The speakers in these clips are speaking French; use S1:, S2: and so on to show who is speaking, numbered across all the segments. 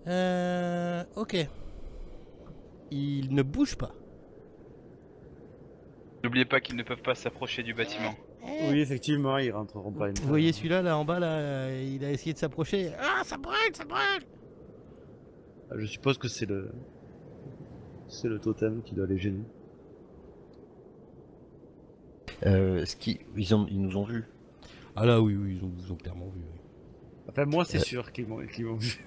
S1: Ok. Il ne bouge pas.
S2: N'oubliez pas qu'ils ne peuvent pas s'approcher du bâtiment.
S3: Oui, effectivement, ils rentreront pas une
S1: Vous
S3: fois.
S1: voyez celui-là, là en bas, là, il a essayé de s'approcher. Ah, ça brûle, ça brûle.
S3: Je suppose que c'est le totem qui doit les gêner.
S4: Ils nous ont vus.
S1: Ah là, oui, oui, ils ont clairement vu. Oui.
S3: Enfin, moi, c'est sûr qu'ils m'ont vu.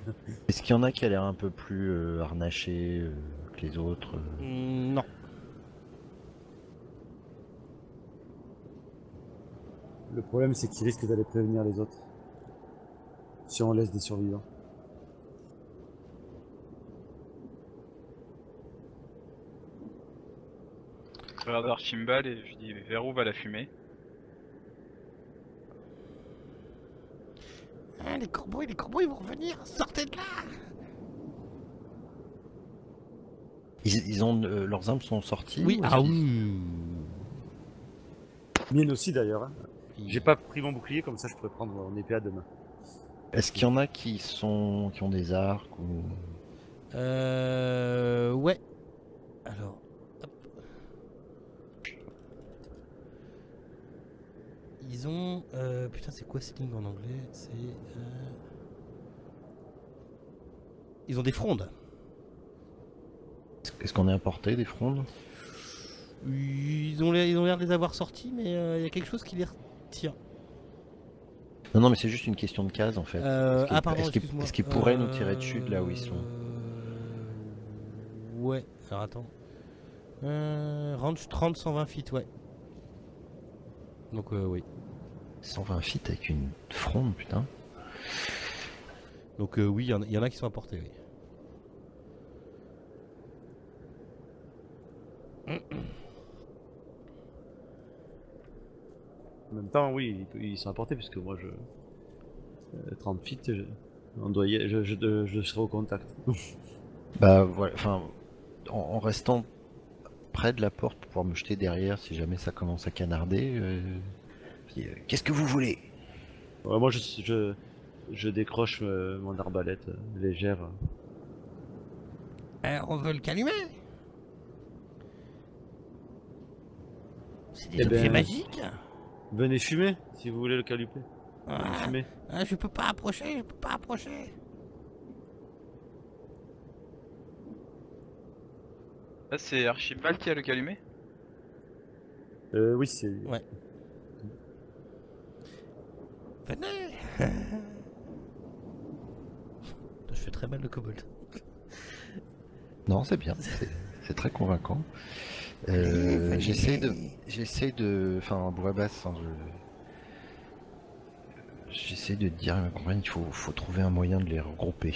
S4: Est-ce qu'il y en a qui a l'air un peu plus harnaché que les autres
S1: Non.
S3: Le problème, c'est qu'ils risquent d'aller prévenir les autres. Si on laisse des survivants.
S2: Je regarde Archibald et je dis vers où va la fumée?
S1: Ah, les corbeaux, ils vont revenir. Sortez de là.
S4: Ils ont leurs armes sont sorties
S1: Oui,
S4: ou
S1: ah
S4: est-ce qu'ils-
S1: oui.
S3: Mienne aussi, d'ailleurs. Hein. J'ai pas pris mon bouclier, comme ça je pourrais prendre mon épée à deux mains.
S4: Est-ce qu'il y en a qui ont des arcs ou...
S1: Ouais. Alors, hop. Ils ont... putain, c'est quoi cette ligne en anglais? C'est... Ils ont des frondes.
S4: Est-ce qu'on est importé des frondes?
S1: Ils ont l'air de les avoir sortis, mais il y a quelque chose qui les retient.
S4: Non, mais c'est juste une question de case en fait.
S1: Ah, pardon,
S4: est-ce
S1: excuse-moi.
S4: qu'ils pourraient nous tirer dessus de là où ils sont?
S1: Ouais, alors attends. Range 30-120 feet, ouais. Donc, oui.
S4: 120 feet avec une fronde, putain.
S1: Donc, oui, il y en a qui sont à portée, oui.
S3: En même temps, oui, ils sont apportés, puisque moi, 30 feet, on doit je serai au contact.
S4: Bah voilà, enfin, en restant près de la porte pour pouvoir me jeter derrière si jamais ça commence à canarder. Qu'est-ce que vous voulez?
S3: Ouais, moi, je décroche mon arbalète légère.
S1: On veut le calumer. C'est des
S3: Eh
S1: objets
S3: ben,
S1: magiques.
S3: Venez fumer, si vous voulez le caluper. Venez
S1: Ah,
S3: fumer.
S1: je peux pas approcher, je peux pas approcher.
S2: Là, c'est Archibald qui a le calumet?
S3: Oui, c'est...
S1: Ouais. Venez. Je fais très mal le kobold.
S4: Non, c'est bien, c'est très convaincant.
S1: Allez,
S4: J'essaie de, enfin, à voix basse, hein, j'essaie de dire à ma compagne qu'il faut trouver un moyen de les regrouper.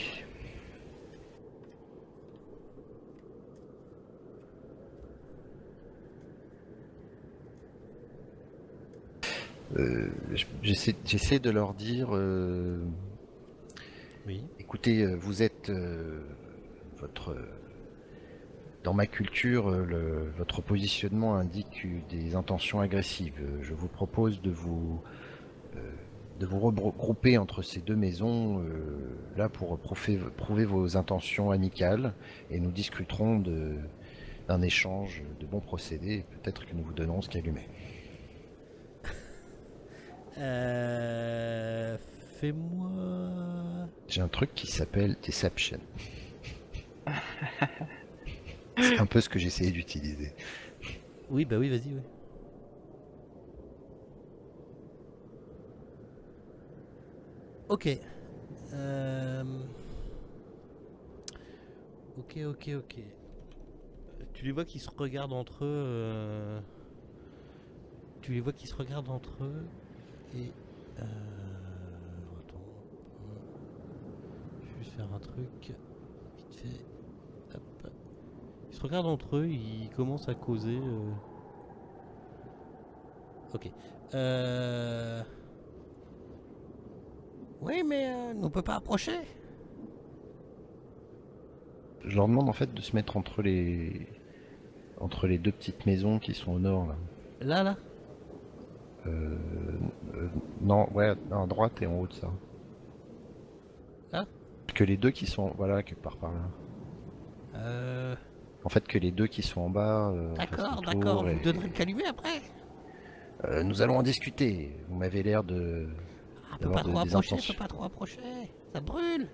S4: J'essaie de leur dire,
S1: Oui.
S4: écoutez, vous êtes dans ma culture, votre positionnement indique des intentions agressives. Je vous propose de vous regrouper entre ces deux maisons, là pour prouver vos intentions amicales, et nous discuterons d'un échange de bons procédés, et peut-être que nous vous donnerons ce calumet.
S1: Fais-moi...
S4: J'ai un truc qui s'appelle Deception. C'est un peu ce que j'essayais d'utiliser.
S1: Oui, bah oui, vas-y, oui. Ok. Ok. Tu les vois qui se regardent entre eux. Tu les vois qui se regardent entre eux. Et... attends. Je vais juste faire un truc. Vite fait. Hop. Ils se regardent entre eux, ils commencent à causer. Ok. Oui, mais on peut pas approcher.
S4: Je leur demande en fait de se mettre entre les deux petites maisons qui sont au nord là.
S1: Là.
S4: Non, ouais, à droite et en haut de ça.
S1: Là.
S4: que les deux qui sont... Voilà, quelque part par là. En fait, que les deux qui sont en bas...
S1: D'accord,
S4: fassent le
S1: d'accord,
S4: tour
S1: vous
S4: et-
S1: me donnerez le calumet après.
S4: Nous allons en discuter. Vous m'avez l'air de...
S1: Ah, peut
S4: d'avoir
S1: pas trop
S4: des
S1: approcher,
S4: intentions.
S1: peut pas trop approcher. Ça brûle.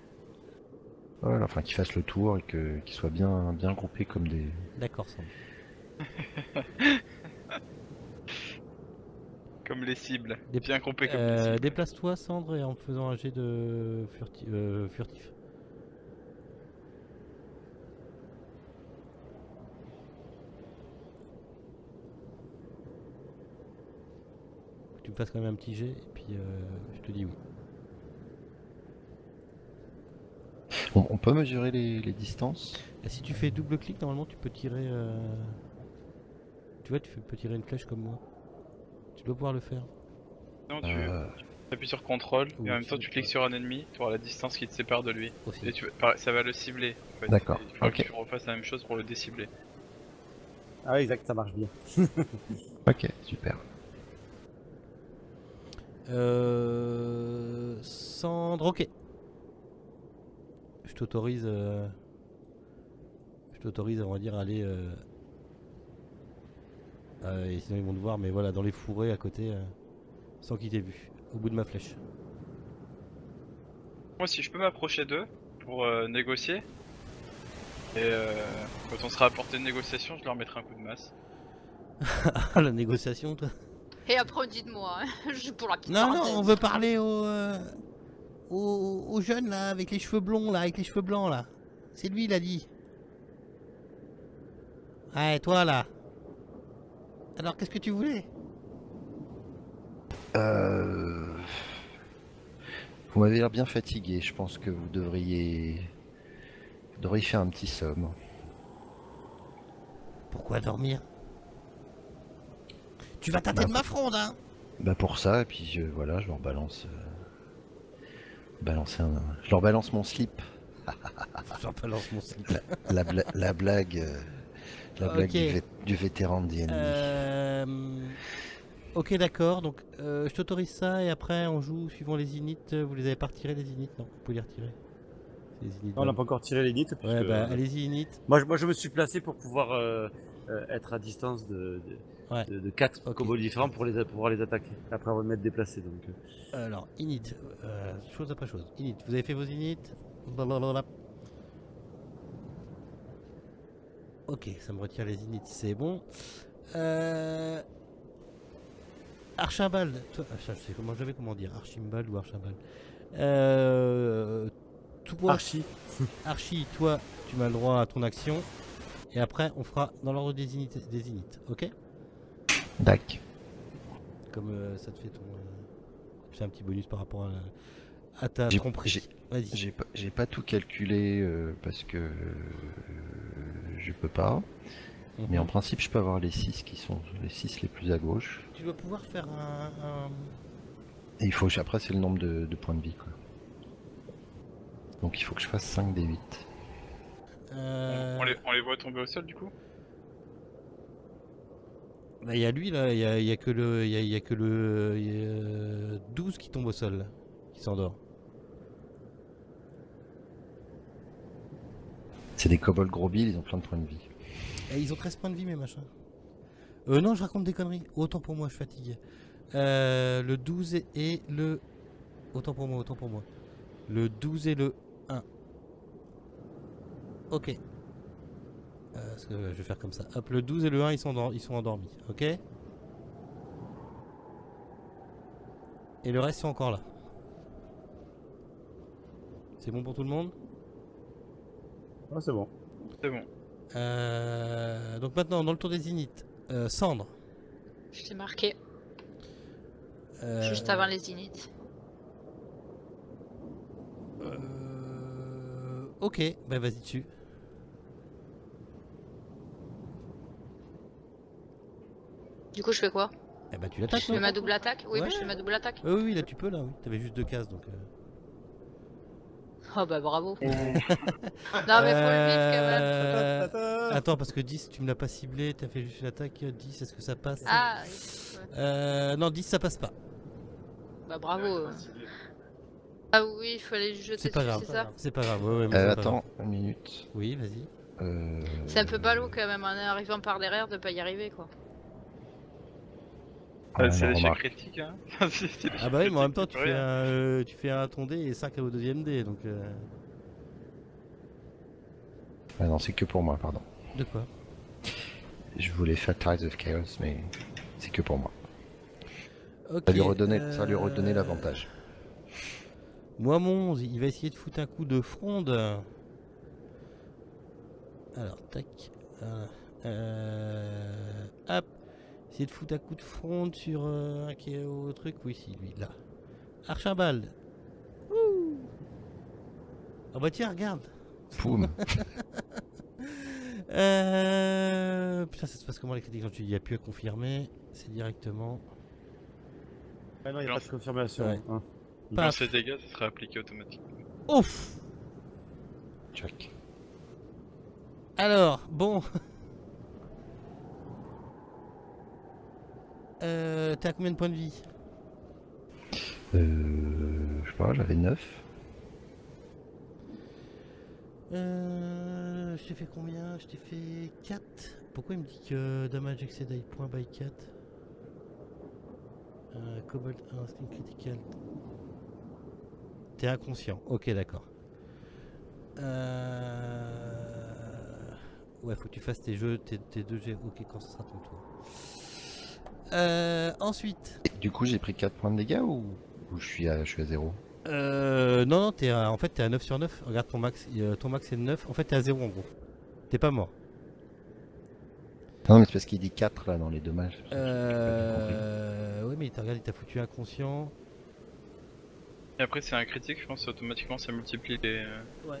S4: Voilà, enfin qu'ils fassent le tour et qu'ils soient bien, bien groupés comme des...
S1: D'accord, Sam.
S2: Comme les cibles.
S1: Des-
S2: Bien groupés comme les cibles.
S1: Déplace-toi, Cendre, et en me faisant un jet de furtif. Tu me fasses quand même un petit jet, et puis je te dis oui.
S4: On peut mesurer les distances?
S1: Et si tu fais double clic, normalement tu peux tirer. Tu vois, peux tirer une flèche comme moi. Tu dois pouvoir le faire.
S2: Non, tu
S4: Euh,
S2: appuies sur contrôle
S1: Ou
S2: et en même
S1: tu-
S2: temps tu cliques sur un ennemi, tu auras la distance qui te sépare de lui.
S1: Aussi.
S2: Et ça va le cibler. En fait.
S4: D'accord,
S2: Et il faudra
S4: ok.
S2: que tu refasses la même chose pour le décibler.
S3: Ah oui, exact, ça marche bien.
S4: Ok, super.
S1: Cendre, ok. Je t'autorise. Je t'autorise, on va dire, à aller. Et sinon ils vont te voir, mais voilà, dans les fourrés à côté, sans qu'ils t'aient vu, au bout de ma flèche.
S2: Moi, si je peux m'approcher d'eux pour négocier, et quand on sera à portée de négociation, je leur mettrai un coup de masse.
S1: Ah, la négociation, toi.
S5: Et après, dites-moi, hein, pour la petite
S1: Non, non,
S5: parenthèse.
S1: on veut parler au jeune là, avec les cheveux blonds là, avec les cheveux blancs là. C'est lui, il a dit. Ouais, toi là. Alors, qu'est-ce que tu voulais?
S4: Vous m'avez l'air bien fatigué. Je pense que vous devriez faire un petit somme.
S1: Pourquoi dormir? Tu vas tâter
S4: Bah,
S1: de ma fronde, hein?
S4: Bah pour ça, et puis voilà, je leur balance... Je leur balance mon slip.
S1: J'en balance mon slip.
S4: La blague... La blague
S1: Ok.
S4: du vétéran de D&D.
S1: Ok, d'accord. Donc, je t'autorise ça et après on joue suivant les inits. Vous les avez pas retirés les inits? Non, vous pouvez les retirer. C'est les inits
S3: On n'a
S1: bonnes.
S3: pas encore tiré les nits.
S1: Ouais, bah allez-y init.
S3: Moi, je me suis placé pour pouvoir être à distance
S1: Ouais.
S3: de 4
S1: Ok.
S3: kobolds différents pour pouvoir les attaquer. Après avoir m'être déplacé. Donc,
S1: Alors, init. Chose après chose. Init. Vous avez fait vos inits? Blablabla. Ok, ça me retire les inits, c'est bon. Archibald, toi, je sais comment dire, Archibald ou Archibald. Toi, Archie, toi, tu m'as le droit à ton action. Et après, on fera dans l'ordre des inits, ok?
S4: Dac.
S1: Comme ça te fait ton. Tu fais un petit bonus par rapport à ta
S4: J'ai-
S1: tromperie. Vas-y.
S4: J'ai pas tout calculé parce que je peux pas. Mais en principe, je peux avoir les 6 qui sont les 6 les plus à gauche.
S1: Tu dois pouvoir faire
S4: Et il faut après c'est le nombre de points de vie quoi. Donc il faut que je fasse 5 des 8.
S2: On les voit tomber au sol du coup?
S1: Bah, il y a lui là, il y a que le, il y a que le 12 qui tombe au sol, là, qui s'endort.
S4: C'est des kobolds gros billes, ils ont plein de points de vie.
S1: Et ils ont 13 points de vie mes machins. Non, je raconte des conneries. Autant pour moi, je fatigue. Le 12 et le... Autant pour moi. Le 12 et le 1. Ok. Parce que je vais faire comme ça. Hop, le 12 et le 1, ils sont endormis. Ok. Et le reste sont encore là. C'est bon pour tout le monde?
S3: ah, c'est bon.
S2: C'est bon.
S1: Donc maintenant, dans le tour des inits. Cendre.
S5: Je t'ai marqué
S1: Euh,
S5: juste avant les inits.
S1: Ok, bah vas-y dessus.
S5: Du coup, je fais quoi?
S1: Eh bah tu
S5: Je
S1: l'attaques.
S5: fais
S1: non
S5: ma double attaque? Oui,
S1: Ouais.
S5: mais je fais ma double attaque.
S1: Oui, là tu peux, là, oui. T'avais juste 2 cases donc.
S5: Oh bah bravo. Non, mais faut le vivre quand même.
S1: Attends, parce que 10, tu me l'as pas ciblé, t'as fait juste une attaque. 10, est-ce que ça passe?
S5: Ah, oui, ouais.
S1: Non, 10, ça passe pas.
S5: Bah bravo. Ah oui, il fallait jeter
S1: C'est pas
S5: dessus,
S1: grave.
S5: c'est ça.
S1: C'est pas grave. Ouais, mais c'est pas
S4: Attends,
S1: grave.
S4: une minute.
S1: Oui, vas-y.
S5: C'est un peu ballot quand même en arrivant par derrière de pas y arriver quoi.
S4: Ouais,
S2: c'est
S4: non,
S2: l'échec
S4: remarque.
S2: critique, hein. C'est l'échec
S1: Ah bah oui, mais en même temps,
S2: critique, tu peux rien.
S1: tu fais un ton dé et 5 au deuxième dé, donc...
S4: Ah non, c'est que pour moi, pardon.
S1: De quoi?
S4: Je voulais faire Tides of Chaos, mais c'est que pour moi.
S1: Ok.
S4: Ça lui redonnait l'avantage.
S1: Moi, mon 11, il va essayer de foutre un coup de fronde. Alors, tac. Voilà. Hop. Essayer de foutre un coup de fronde sur un qui est au truc. Oui, si, lui, là. Archibald. Ouh. Ah bah tiens, regarde.
S4: Poum.
S1: Putain, ça se passe comment les critiques? Il n'y a plus à confirmer. C'est directement.
S3: Ah non, il n'y a pas de confirmation.
S1: Ouais.
S3: Hein.
S2: Quand
S1: Paf.
S2: c'est dégâts, ça sera appliqué automatiquement.
S1: Ouf.
S4: Check.
S1: Alors, bon. T'es à combien de points de vie?
S4: Je sais pas, j'avais 9.
S1: Je t'ai fait combien? Je t'ai fait 4. Pourquoi il me dit que damage excédé point by 4? Cobalt 1, instinct critical. T'es inconscient, ok d'accord. Ouais, faut que tu fasses tes jeux, tes 2 G. Ok, quand ce sera ton tour. Ensuite.
S4: Du coup, j'ai pris 4 points de dégâts ou je suis à 0?
S1: Non, non, en fait t'es à 9 sur 9. Regarde ton max c'est 9. En fait t'es à 0 en gros. T'es pas mort.
S4: Non, mais c'est parce qu'il dit 4 là dans les dommages.
S1: Oui, mais regarde, il t'a foutu inconscient.
S2: Et après, c'est un critique, je pense, automatiquement ça multiplie les.
S1: Ouais.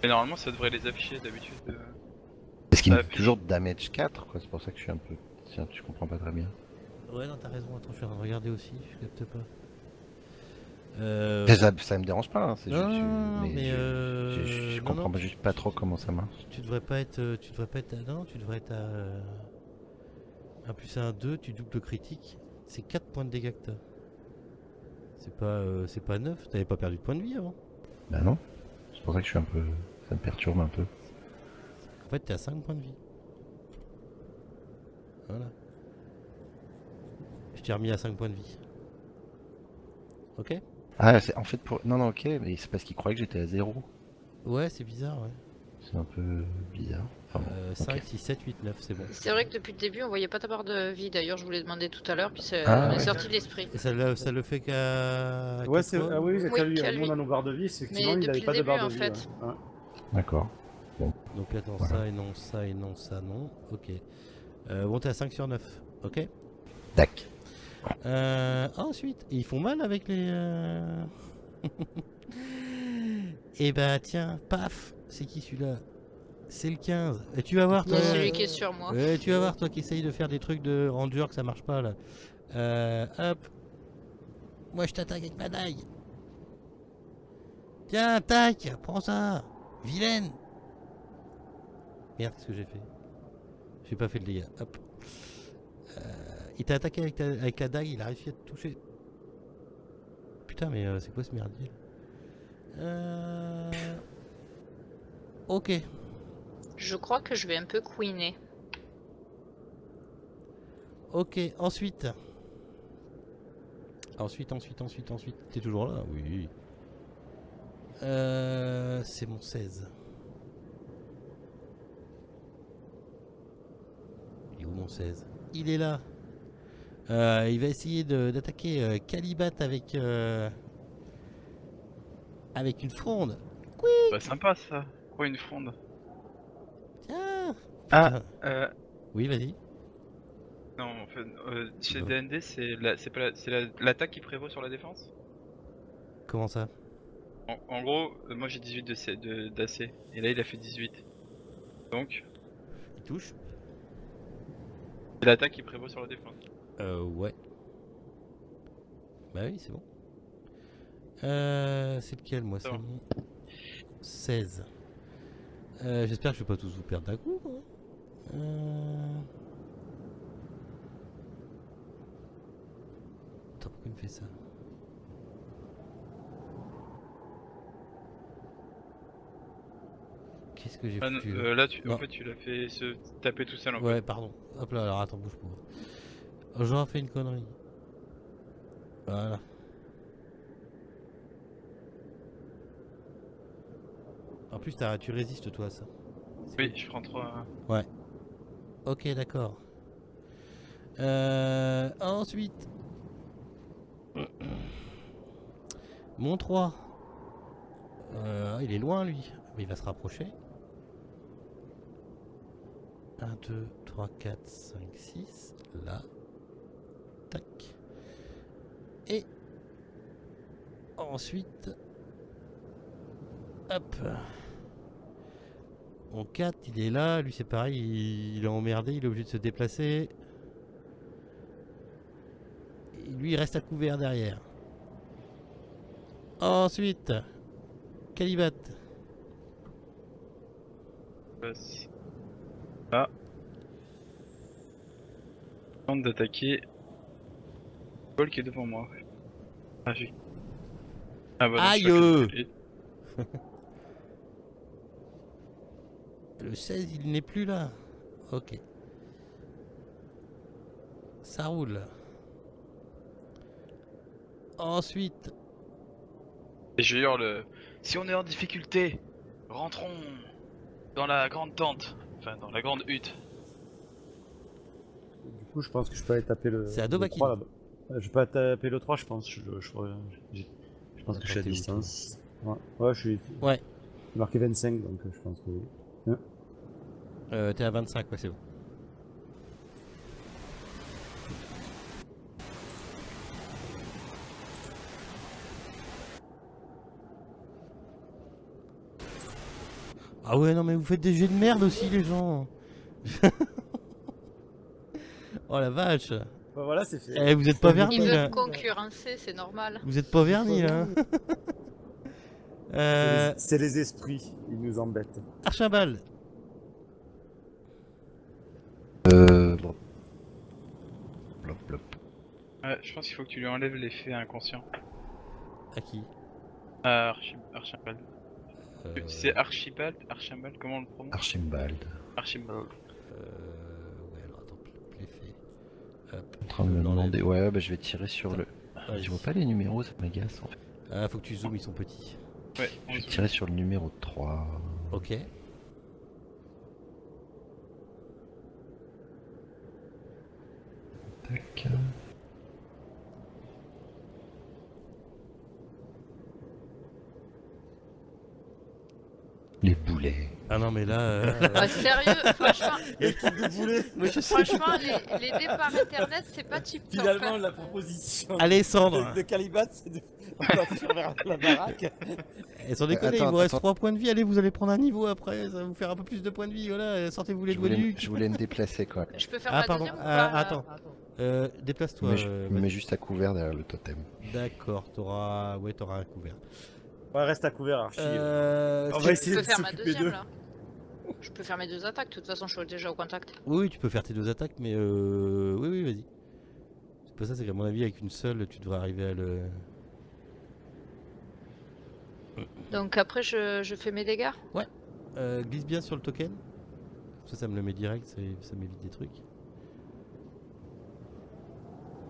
S2: Et normalement, ça devrait les afficher d'habitude.
S4: Parce qu'il me
S2: Ah,
S4: dit
S2: puis-
S4: toujours damage 4, quoi. C'est pour ça que je suis un peu. Tiens, je comprends pas très bien.
S1: Ouais, non, t'as raison. Attends, je suis en train de regarder aussi. Je capte pas.
S4: Ça me dérange pas, hein, c'est
S1: Non,
S4: juste.
S1: non, mais
S4: je
S1: non,
S4: comprends
S1: non,
S4: pas juste pas trop comment ça marche.
S1: Tu devrais pas être. Non, tu devrais être à. 1 plus 1, 2, tu doubles le critique. C'est 4 points de dégâts que t'as. C'est pas 9. T'avais pas perdu de points de vie avant.
S4: Bah non. C'est pour ça que je suis un peu. Ça me perturbe un peu.
S1: En fait, t'es à 5 points de vie. Voilà. Je t'ai remis à 5 points de vie. Ok?
S4: Ah, c'est en fait pour. Non, non, ok, mais c'est parce qu'il croyait que j'étais à 0.
S1: Ouais, c'est bizarre, ouais.
S4: C'est un peu bizarre. Enfin, bon,
S1: 5,
S4: ok.
S1: 6, 7, 8, 9, c'est bon.
S5: C'est vrai que depuis le début on voyait pas ta barre de vie d'ailleurs, je vous l'ai demandé tout à l'heure, puis c'est
S4: Ah,
S5: on est
S4: ouais.
S5: sorti de l'esprit.
S1: Et ça le fait qu'à.
S3: Ouais,
S1: quatre
S3: c'est.
S1: fois
S3: Ah oui,
S5: Oui,
S3: qu'à lui.
S5: qu'à
S3: Nous,
S5: lui.
S3: on a nos barres de vie, effectivement,
S5: Mais
S3: il n'avait
S5: depuis
S3: pas
S5: le
S3: de barre
S5: début,
S3: de
S5: en
S3: vie.
S5: fait.
S3: Ouais.
S4: D'accord.
S1: Donc attends,
S4: Voilà.
S1: ça et non, ça et non, ça non. Ok. Bon, t'es à 5 sur 9. Ok.
S4: Tac.
S1: Ensuite, ils font mal avec les. Et bah tiens, paf, c'est qui celui-là? C'est le 15. Et tu vas voir
S5: Il y
S1: toi.
S5: a celui qui est sur moi.
S1: Ouais, tu vas voir toi qui essaye de faire des trucs de ranger que ça marche pas là. Hop. Moi je t'attaque avec ma dague. Tiens, tac, prends ça. Vilaine. Merde, qu'est-ce que j'ai fait? J'ai pas fait le dégât. Hop. Il t'a attaqué avec la dague, il a réussi à te toucher. Putain, mais c'est quoi ce merdier? Ok.
S5: Je crois que je vais un peu queener.
S1: Ok, ensuite. Ensuite. T'es toujours là? Oui. C'est mon 16. Il est où mon 16? Il est là. Il va essayer d'attaquer Calibat avec une fronde.
S2: Bah, sympa ça. Pourquoi une fronde?
S1: Tiens.
S2: Ah,
S1: Putain. Oui, vas-y.
S2: non, en fait, chez
S1: Ouais.
S2: DND, c'est l'attaque qui prévaut sur la défense?
S1: Comment ça?
S2: En gros, moi j'ai 18 d'AC, et là il a fait 18. Donc,
S1: Il touche?
S2: c'est l'attaque qui prévaut sur la défense.
S1: Ouais. Bah oui, c'est bon. C'est lequel, moi?
S2: Ça
S1: C'est
S2: va.
S1: mon 16. J'espère que je vais pas tous vous perdre d'un coup, quoi. Attends, pourquoi il me fait ça? Qu'est-ce que j'ai
S2: Ah, non,
S1: foutu là?
S2: là,
S1: Non.
S2: en fait, tu l'as fait se taper tout seul en
S1: Ouais, pardon. Hop là, alors attends, bouge pas. Oh, j'aurais fait une connerie. Voilà. En plus, tu résistes toi à ça.
S2: fait. Oui, je prends 3.
S1: Ouais. Ok, d'accord. Ensuite. Mon 3. Il est loin lui. Mais il va se rapprocher. 1, 2, 3, 4, 5, 6. Là. Tac. Et ensuite. Hop. Mon 4, il est là. Lui, c'est pareil. Il est emmerdé. Il est obligé de se déplacer. Et lui, il reste à couvert derrière. Ensuite. Calibat.
S2: Là. Tente d'attaquer. Paul qui est devant moi. Ah, j'ai. Ah, bah, non,
S1: Aïe.
S2: je suis à 4.
S1: Le 16, il n'est plus là. Ok. Ça roule. Ensuite.
S2: Et je hurle. Si on est en difficulté, rentrons dans la grande tente. Enfin, dans la grande hutte.
S3: Du coup, je pense que je peux aller taper le.
S1: C'est à
S3: le
S1: Dovahkiin.
S3: 3 là-bas. Je peux taper le 3, je pense. Je pense que je suis à
S1: Attends, t'es où,
S3: distance. Ouais, je suis.
S1: Ouais.
S3: J'ai marqué 25, donc je pense que oui.
S1: T'es à 25, ouais, c'est bon. Ah ouais, non mais vous faites des jets de merde aussi les gens. Oh la vache.
S3: Bah voilà, c'est fait.
S1: Eh, vous êtes pas vernis
S5: Il veut
S1: là.
S5: me concurrencer, c'est normal.
S1: Vous êtes pas vernis là.
S3: C'est les esprits, ils nous embêtent.
S1: Archibald.
S4: Bon. Blop, blop.
S2: Ouais, je pense qu'il faut que tu lui enlèves l'effet inconscient.
S1: À qui?
S2: Archibald. C'est Archibald, comment on le prononce?
S4: Archimbald.
S2: Archibald.
S1: Ouais, alors attends, l'effet. Hop.
S4: En train de me
S1: Je l'enlève.
S4: demander. Ouais, bah je vais tirer sur le.
S1: Vas-y.
S4: Je vois pas les numéros, ça m'agace en fait.
S1: Ah, faut que tu zoomes, ils sont petits.
S2: Ouais,
S4: Je vais tirer sur le numéro 3.
S1: Ok.
S4: Tac. Les boulets.
S1: Ah non, mais là.
S5: Ouais, sérieux, franchement,
S1: Moi, je sais.
S5: franchement les départs internet, c'est pas type top.
S3: Finalement, la proposition
S1: Allez, Sandre.
S3: de Calibat, c'est de partir vers la baraque.
S1: Et sans déconner, il
S4: Attends,
S1: vous reste
S4: attends.
S1: 3 points de vie. Allez, vous allez prendre un niveau après. Ça va vous faire un peu plus de points de vie. Voilà, sortez-vous les doigts du
S4: Je voulais me déplacer quoi.
S5: Je peux faire
S1: Ah,
S5: ma
S1: pardon.
S5: deuxième ou pas là
S1: Attends. Déplace-toi.
S4: Mais je me
S1: vas-y.
S4: mets juste à couvert derrière le totem.
S1: D'accord, t'auras un couvert.
S3: Ouais, reste à couvert, Archie. On
S1: si-
S3: va
S5: Je
S3: essayer
S5: peux
S3: de
S5: faire ma
S3: s'occuper
S5: deuxième
S3: d'eux.
S5: là. Je peux faire mes 2 attaques, de toute façon je suis déjà au contact.
S1: Oui, tu peux faire tes 2 attaques, mais oui, vas-y. C'est pas ça, c'est qu'à mon avis, avec une seule, tu devrais arriver à le.
S5: Donc après je fais mes dégâts.
S1: Glisse bien sur le token. Ça me le met direct, ça m'évite des trucs.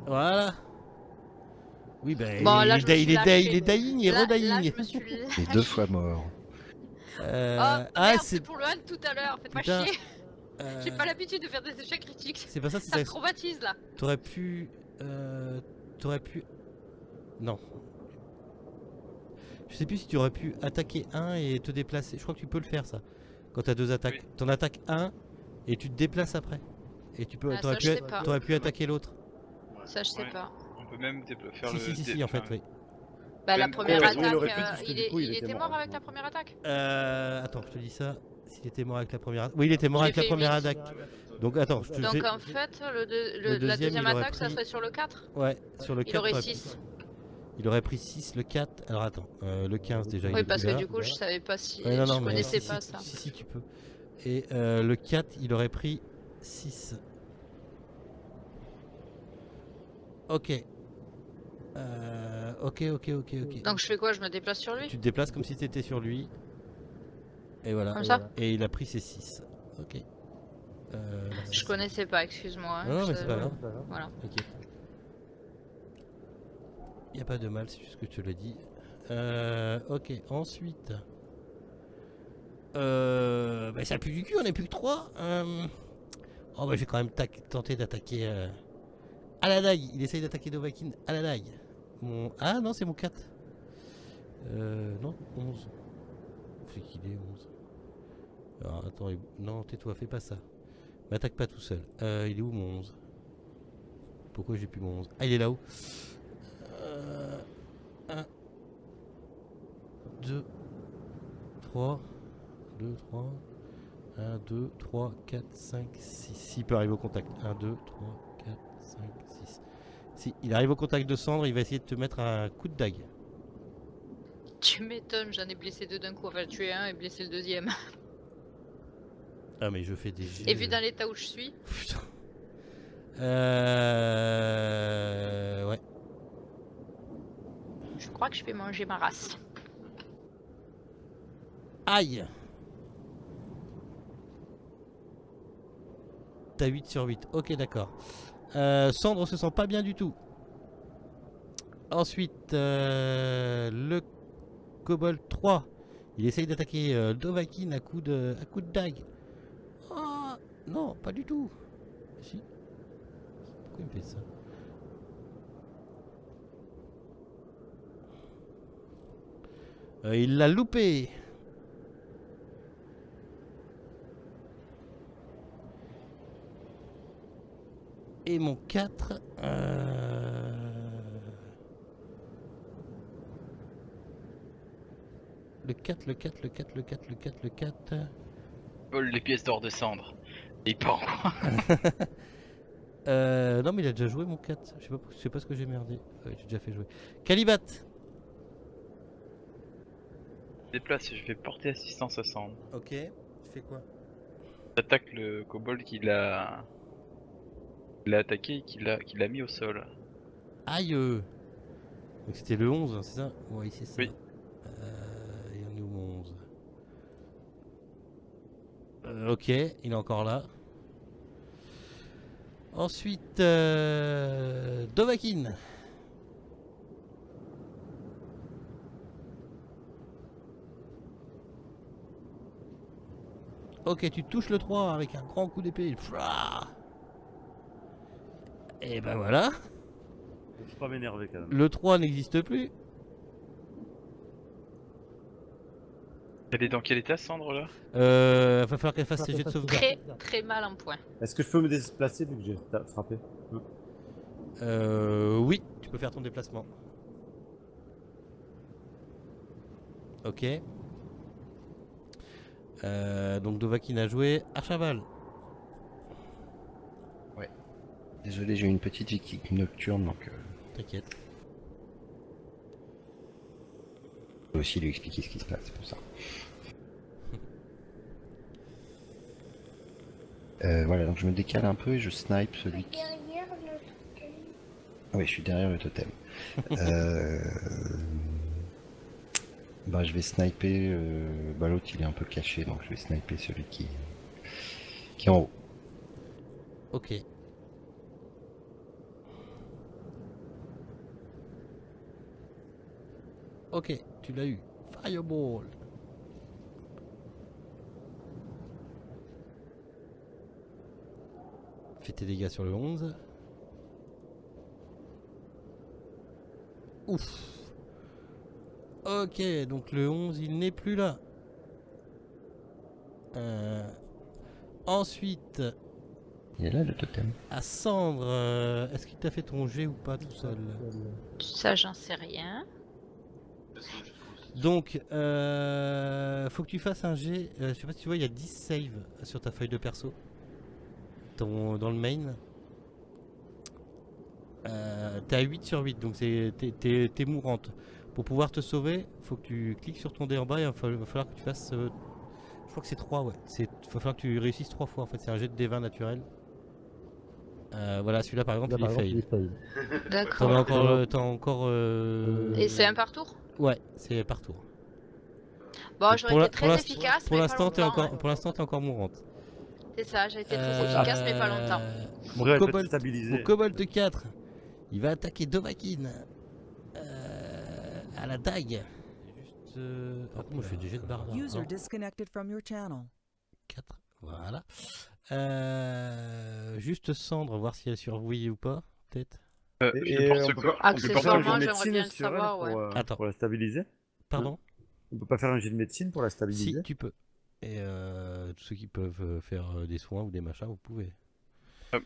S1: Voilà. Oui, bah,
S5: Bon, là, je me suis
S1: il est
S5: lâché.
S1: dying, il est
S5: Là,
S1: redying.
S5: je me suis
S4: Et 2 fois mort.
S5: Oh merde, c'est
S1: c'est
S5: pour le 1 tout à l'heure, faites-moi
S1: Putain.
S5: chier. J'ai pas l'habitude de faire des échecs critiques.
S1: C'est pas ça, c'est
S5: Ça
S1: ça.
S5: me traumatise là.
S1: T'aurais pu. Non. Je sais plus si tu aurais pu attaquer un et te déplacer. Je crois que tu peux le faire ça. Quand t'as 2 attaques.
S2: Oui.
S1: T'en attaques un et tu te déplaces après. Et tu peux.
S5: Ah,
S1: T'aurais
S5: ça, je sais pas.
S1: pu attaquer l'autre.
S5: Ça je sais
S2: Ouais.
S5: pas.
S2: On peut même faire le.
S1: Si, en fait, oui.
S5: Bah la
S2: Même-
S5: première
S3: Ouais,
S5: attaque,
S3: il aurait pu, puisque
S5: il,
S3: du coup, il
S5: il
S3: était
S5: était
S3: mort,
S5: mort avec
S3: ouais.
S5: la première attaque.
S1: Attends, je te dis ça. S'il était mort avec la première attaque. Oui, il était mort
S5: J'ai
S1: avec la
S5: fait
S1: première
S5: 8.
S1: attaque. Donc attends, je te
S5: Donc
S1: fais.
S5: en fait, la
S1: deuxième,
S5: deuxième
S1: il aurait
S5: attaque, ça
S1: pris-
S5: serait sur le 4.
S1: Ouais, sur le 4.
S5: Il aurait
S1: t'aurais-
S5: 6.
S1: Il aurait pris 6, le 4. Alors attends, le 15 déjà. il
S5: Oui,
S1: est
S5: parce
S1: plus
S5: que
S1: là.
S5: du coup, je savais pas si.
S1: Ouais, non,
S5: je
S1: mais
S5: connaissais
S1: si,
S5: pas
S1: si,
S5: ça.
S1: Si, tu peux. Et le 4, il aurait pris 6. Ok. Ok.
S5: Donc je fais quoi? Je me déplace sur lui?
S1: Tu te déplaces comme si tu étais sur lui. Et voilà.
S5: Comme ça?
S1: Et il a pris ses 6. Ok.
S5: Je connaissais pas, excuse-moi. hein,
S1: Non, mais
S5: je-
S1: c'est pas grave.
S5: Voilà.
S1: Ok. Y a pas de mal, c'est juste que je te le dis. Ok, ensuite. Bah ça pue du cul, on est plus que 3. Oh bah je vais quand même tenter d'attaquer à la dague. Il essaye d'attaquer Dovahkiin à la dague. Ah non, c'est mon 4. Non, 11. C'est qu'il est 11. Alors attends, non, tais-toi, fais pas ça. M'attaque pas tout seul. Il est où mon 11? Pourquoi j'ai plus mon 11? Ah, il est là-haut. 1, 2, 3, 2, 3, 1, 2, 3, 4, 5, 6. Il peut arriver au contact. 1, 2, 3, 4, 5, 6. Si il arrive au contact de Cendre, il va essayer de te mettre un coup de dague.
S5: Tu m'étonnes, j'en ai blessé 2 d'un coup. Enfin, tué un et blessé le deuxième.
S1: Ah, mais je fais des jets.
S5: Et vu dans l'état où je suis,
S1: Putain. Ouais.
S5: je crois que je vais manger ma race.
S1: Aïe. T'as 8 sur 8. Ok, d'accord. Cendre se sent pas bien du tout. Ensuite, le Kobold 3. Il essaye d'attaquer Dovahkiin à coup de dague. Oh, non, pas du tout. Si. Pourquoi il me fait ça? Il l'a loupé. Et mon 4. Le 4.
S2: Vole les pièces d'or de Cendre. Et il part en coin.
S1: Non, mais il a déjà joué mon 4. Je sais pas ce que j'ai merdé. Ouais, j'ai déjà fait jouer. Calibat.
S2: Déplace, je vais porter assistance à Cendre.
S1: Ok. Tu fais quoi?
S2: J'attaque le kobold qui l'a attaqué et qui l'a mis au sol.
S1: Aïe. Donc c'était le 11, hein, c'est ça? Oui, c'est ça.
S2: Oui.
S1: Et on est où mon 11? Ok, il est encore là. Ensuite, Dovahkiin. Ok, tu touches le 3 avec un grand coup d'épée. Et ben voilà.
S3: Faut pas m'énerver quand même.
S1: Le 3 n'existe plus.
S2: Elle est dans quel état, Cendre, là?
S1: Va falloir qu'elle fasse ses jets de sauvegarde.
S5: Très très mal en point.
S3: Est-ce que je peux me déplacer vu que j'ai frappé?
S1: Oui, tu peux faire ton déplacement. Ok. Donc Dovahkiin a joué à cheval.
S4: Désolé, j'ai eu une petite victime nocturne, donc
S1: T'inquiète.
S4: je peux aussi lui expliquer ce qui se passe, c'est pour ça. Voilà, donc je me décale un peu et je snipe celui qui...
S6: Derrière le totem.
S4: Oui, je suis derrière le totem. Bah, je vais sniper... Bah, l'autre, il est un peu caché, donc je vais sniper celui qui est en haut.
S1: Ok. Ok, tu l'as eu. Fireball. Fais tes dégâts sur le 11. Ouf. Ok, donc le 11, il n'est plus là. Ensuite,
S4: Il est là, le totem.
S1: à Cendre, est-ce qu'il t'a fait ton jet ou pas tout seul?
S5: Ça, j'en sais rien.
S1: Donc, faut que tu fasses un jet. Je sais pas si tu vois, il y a 10 saves sur ta feuille de perso. Dans le main. T'es à 8 sur 8, donc t'es mourante. Pour pouvoir te sauver, faut que tu cliques sur ton dé en bas et il va falloir que tu fasses. Je crois que c'est 3, ouais. Il va falloir que tu réussisses 3 fois en fait. C'est un jet de D20 naturel. Voilà, celui-là par exemple, il est fail. T'en as
S5: D'accord.
S1: encore. T'as encore
S5: Et c'est un par tour?
S1: Ouais, c'est par tour.
S5: Bon,
S1: Donc,
S5: j'aurais été très efficace,
S1: pour
S5: mais pas
S1: l'instant, t'es
S5: longtemps.
S1: encore, pour l'instant, t'es encore mourante.
S5: C'est ça, j'ai été très efficace, mais pas longtemps.
S1: Mon
S3: Après, elle peut te
S1: kobold,
S3: stabiliser.
S1: mon kobold de 4, il va attaquer Dovahkiin à la dague. Juste. Moi je fais des jets de barre.
S6: User disconnected from your channel.
S1: 4, voilà. Juste Cendre, voir si elle survit ou pas, peut-être.
S2: Je pense
S3: on
S2: que
S3: peut pas faire un
S5: Accessoirement,
S3: jet de
S5: j'aimerais
S3: médecine
S5: bien le
S3: sur elle
S5: savoir, ouais.
S1: Attends.
S3: pour la stabiliser.
S1: Pardon.
S3: On peut pas faire un jet de médecine pour la stabiliser.
S1: Si, tu peux. Et tous ceux qui peuvent faire des soins ou des machins, vous pouvez.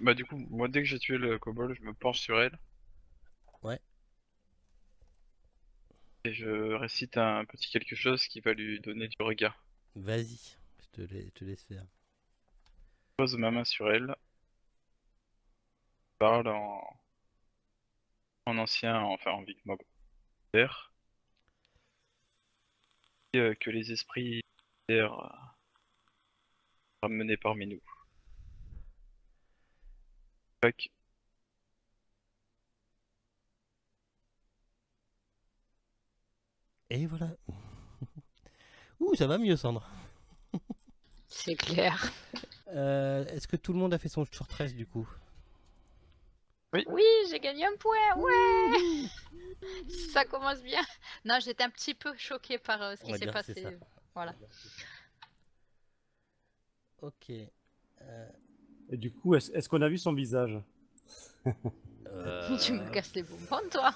S2: bah du coup, moi dès que j'ai tué le kobold, je me penche sur elle.
S1: Ouais.
S2: Et je récite un petit quelque chose qui va lui donner du regard.
S1: Vas-y, je te laisse faire.
S2: Je pose ma main sur elle. Je parle en ancien, enfin en Vicmob. Que les esprits ramenés parmi nous. Tac.
S1: Et voilà. Ouh, ça va mieux, Sandre.
S5: C'est clair.
S1: Est-ce que tout le monde a fait son short rest du coup?
S5: Oui, j'ai gagné un point, ouais. Ça commence bien. Non, j'étais un petit peu choquée par ce
S1: On
S5: qui
S1: va
S5: s'est
S1: dire que c'est
S5: passé.
S1: ça.
S5: Voilà.
S1: Ok.
S3: Et du coup, est-ce qu'on a vu son visage?
S5: Tu me casses les bonbons, toi.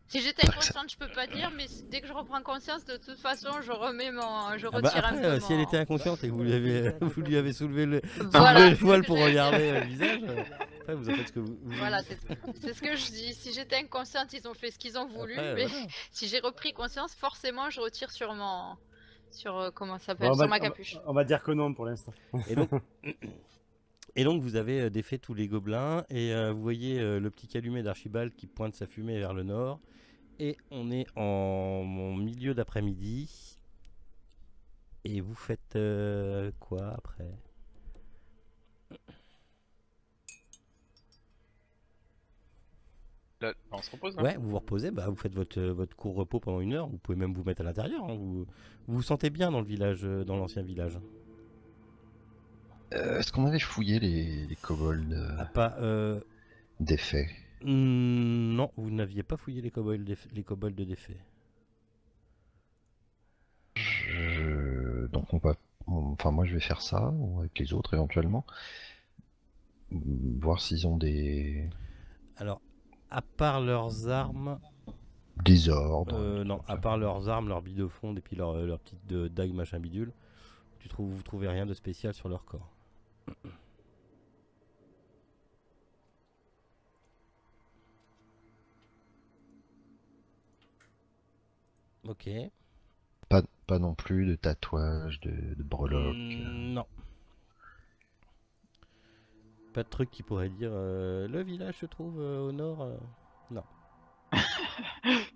S5: Si j'étais inconsciente, je peux pas dire, mais dès que je reprends conscience, de toute façon, je remets mon, je
S1: Ah bah
S5: retire un
S1: après,
S5: peu
S1: si elle
S5: mon-
S1: était inconsciente et que vous lui avez, vous lui avez soulevé le,
S5: Voilà,
S1: le
S5: c'est
S1: voile
S5: ce
S1: pour
S5: que j'allais
S1: regarder le visage, après vous en faites ce que vous
S5: Voilà, c'est ce que je dis. Si j'étais inconsciente, ils ont fait ce qu'ils ont voulu,
S1: Après,
S5: mais
S1: voilà.
S5: si j'ai repris conscience, forcément, je retire sur mon, comment ça
S3: Bon,
S5: s'appelle, sur ma capuche.
S3: on va dire que non pour l'instant.
S1: Et donc vous avez défait tous les gobelins et vous voyez le petit calumet d'Archibald qui pointe sa fumée vers le nord. Et on est en milieu d'après-midi. Et vous faites quoi après?
S2: Là, on se repose, hein.
S1: Ouais, vous vous reposez, bah, vous faites votre court repos pendant 1 heure. Vous pouvez même vous mettre à l'intérieur. Hein. Vous vous sentez bien dans le village, dans l'ancien village.
S4: Est-ce qu'on avait fouillé les kobolds
S1: Ah, pas,
S4: défaits?
S1: non, vous n'aviez pas fouillé les kobolds de défait.
S4: Donc enfin moi je vais faire ça, ou avec les autres éventuellement. Voir s'ils ont des
S1: Alors, à part leurs armes,
S4: ordres.
S1: non, à part leurs armes, leurs billes de fond et puis leur petite dague machin bidule, vous trouvez rien de spécial sur leur corps. Ok.
S4: Pas non plus de tatouages, de breloques.
S1: Non. Pas de truc qui pourrait dire le village se trouve au nord. Non.
S2: Flèche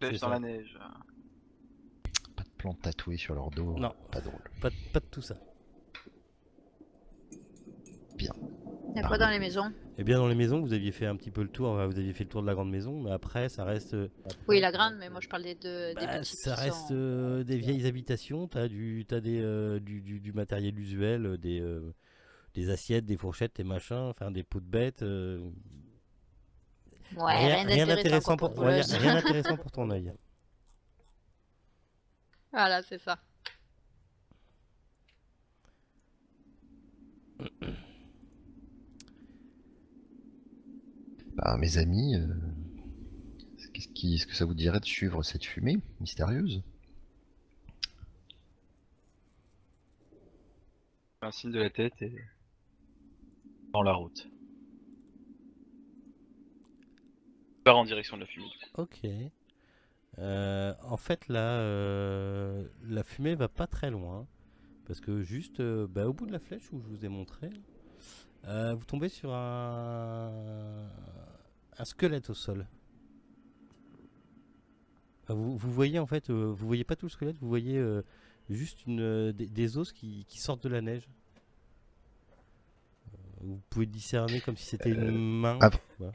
S1: c'est
S2: dans
S1: ça.
S2: la neige.
S4: Pas de plantes tatouées sur leur dos.
S1: Non.
S4: Pas drôle.
S1: Pas de tout ça.
S4: Bien.
S5: Il y a quoi dans les maisons?
S1: Et bien dans les maisons, vous aviez fait un petit peu le tour. Vous aviez fait le tour de la grande maison, mais après ça reste.
S5: Oui, la grande, mais moi je parle des
S1: Bah,
S5: petites.
S1: ça
S5: qui
S1: reste
S5: sont-
S1: des vieilles habitations. T'as du matériel usuel, des assiettes, des fourchettes, des machins, enfin des pots de bêtes.
S5: Ouais,
S1: rien d'intéressant
S5: quoi,
S1: on va dire,
S5: bouleuse.
S1: rien d'intéressant pour ton œil.
S5: Voilà, c'est ça.
S4: Bah, mes amis, est-ce que ça vous dirait de suivre cette fumée mystérieuse?
S2: Un signe de la tête et dans la route. Je pars en direction de la fumée.
S1: Ok. En fait, là, la fumée va pas très loin. Parce que juste au bout de la flèche où je vous ai montré, vous tombez sur un squelette au sol. Vous voyez en fait, vous voyez pas tout le squelette, vous voyez juste des os qui sortent de la neige. Vous pouvez discerner comme si c'était une main.
S4: av-
S1: Voilà.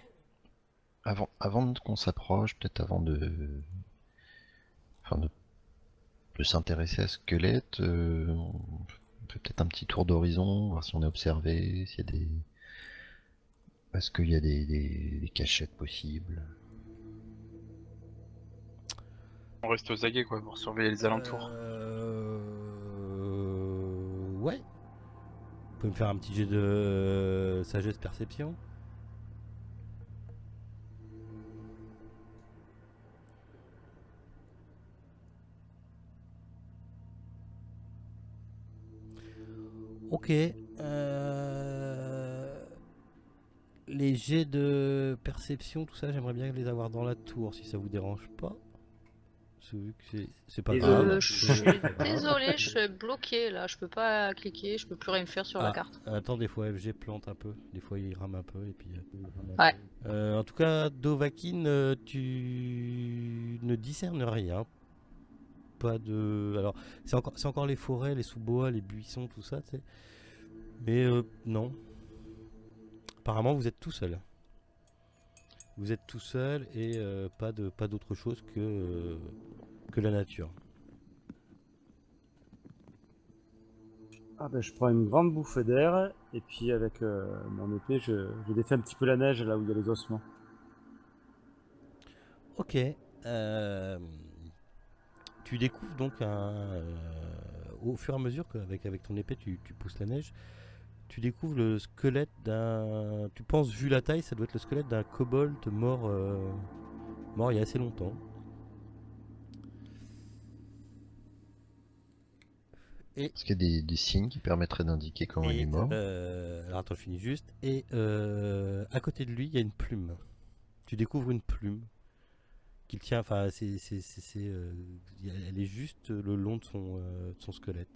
S4: Avant qu'on s'approche, peut-être avant enfin, de s'intéresser à ce squelette, on fait peut-être un petit tour d'horizon, voir si on est observé, s'il y a des... Est-ce qu'il y a des cachettes possibles?
S2: On reste aux aguets quoi pour surveiller les alentours.
S1: Ouais. Vous pouvez me faire un petit jet de sagesse perception. Ok. Les jets de perception, tout ça, j'aimerais bien les avoir dans la tour, si ça vous dérange pas. Vu que c'est pas grave.
S5: Je suis désolée, je suis bloqué là, je peux pas cliquer, je peux plus rien faire sur la carte.
S1: Attends, des fois FG plante un peu, des fois il rame un peu et puis.
S5: Ouais.
S1: En tout cas, Dovahkiin, tu ne discernes rien. Pas de. Alors, c'est encore les forêts, les sous-bois, les buissons, tout ça, tu sais. Mais non. Apparemment, vous êtes tout seul. Vous êtes tout seul et pas d'autre chose que la nature.
S3: Ah ben je prends une grande bouffée d'air et puis avec mon épée je défais un petit peu la neige là où il y a les ossements.
S1: Ok. Tu découvres donc au fur et à mesure qu'avec ton épée tu pousses la neige, tu découvres le squelette d'un... Tu penses, vu la taille, ça doit être le squelette d'un kobold mort il y a assez longtemps.
S4: Est-ce qu'il y a des signes qui permettraient d'indiquer comment il est mort?
S1: Alors attends, je finis juste. Et à côté de lui, il y a une plume. Tu découvres une plume qu'il tient. Enfin, elle est juste le long de son squelette.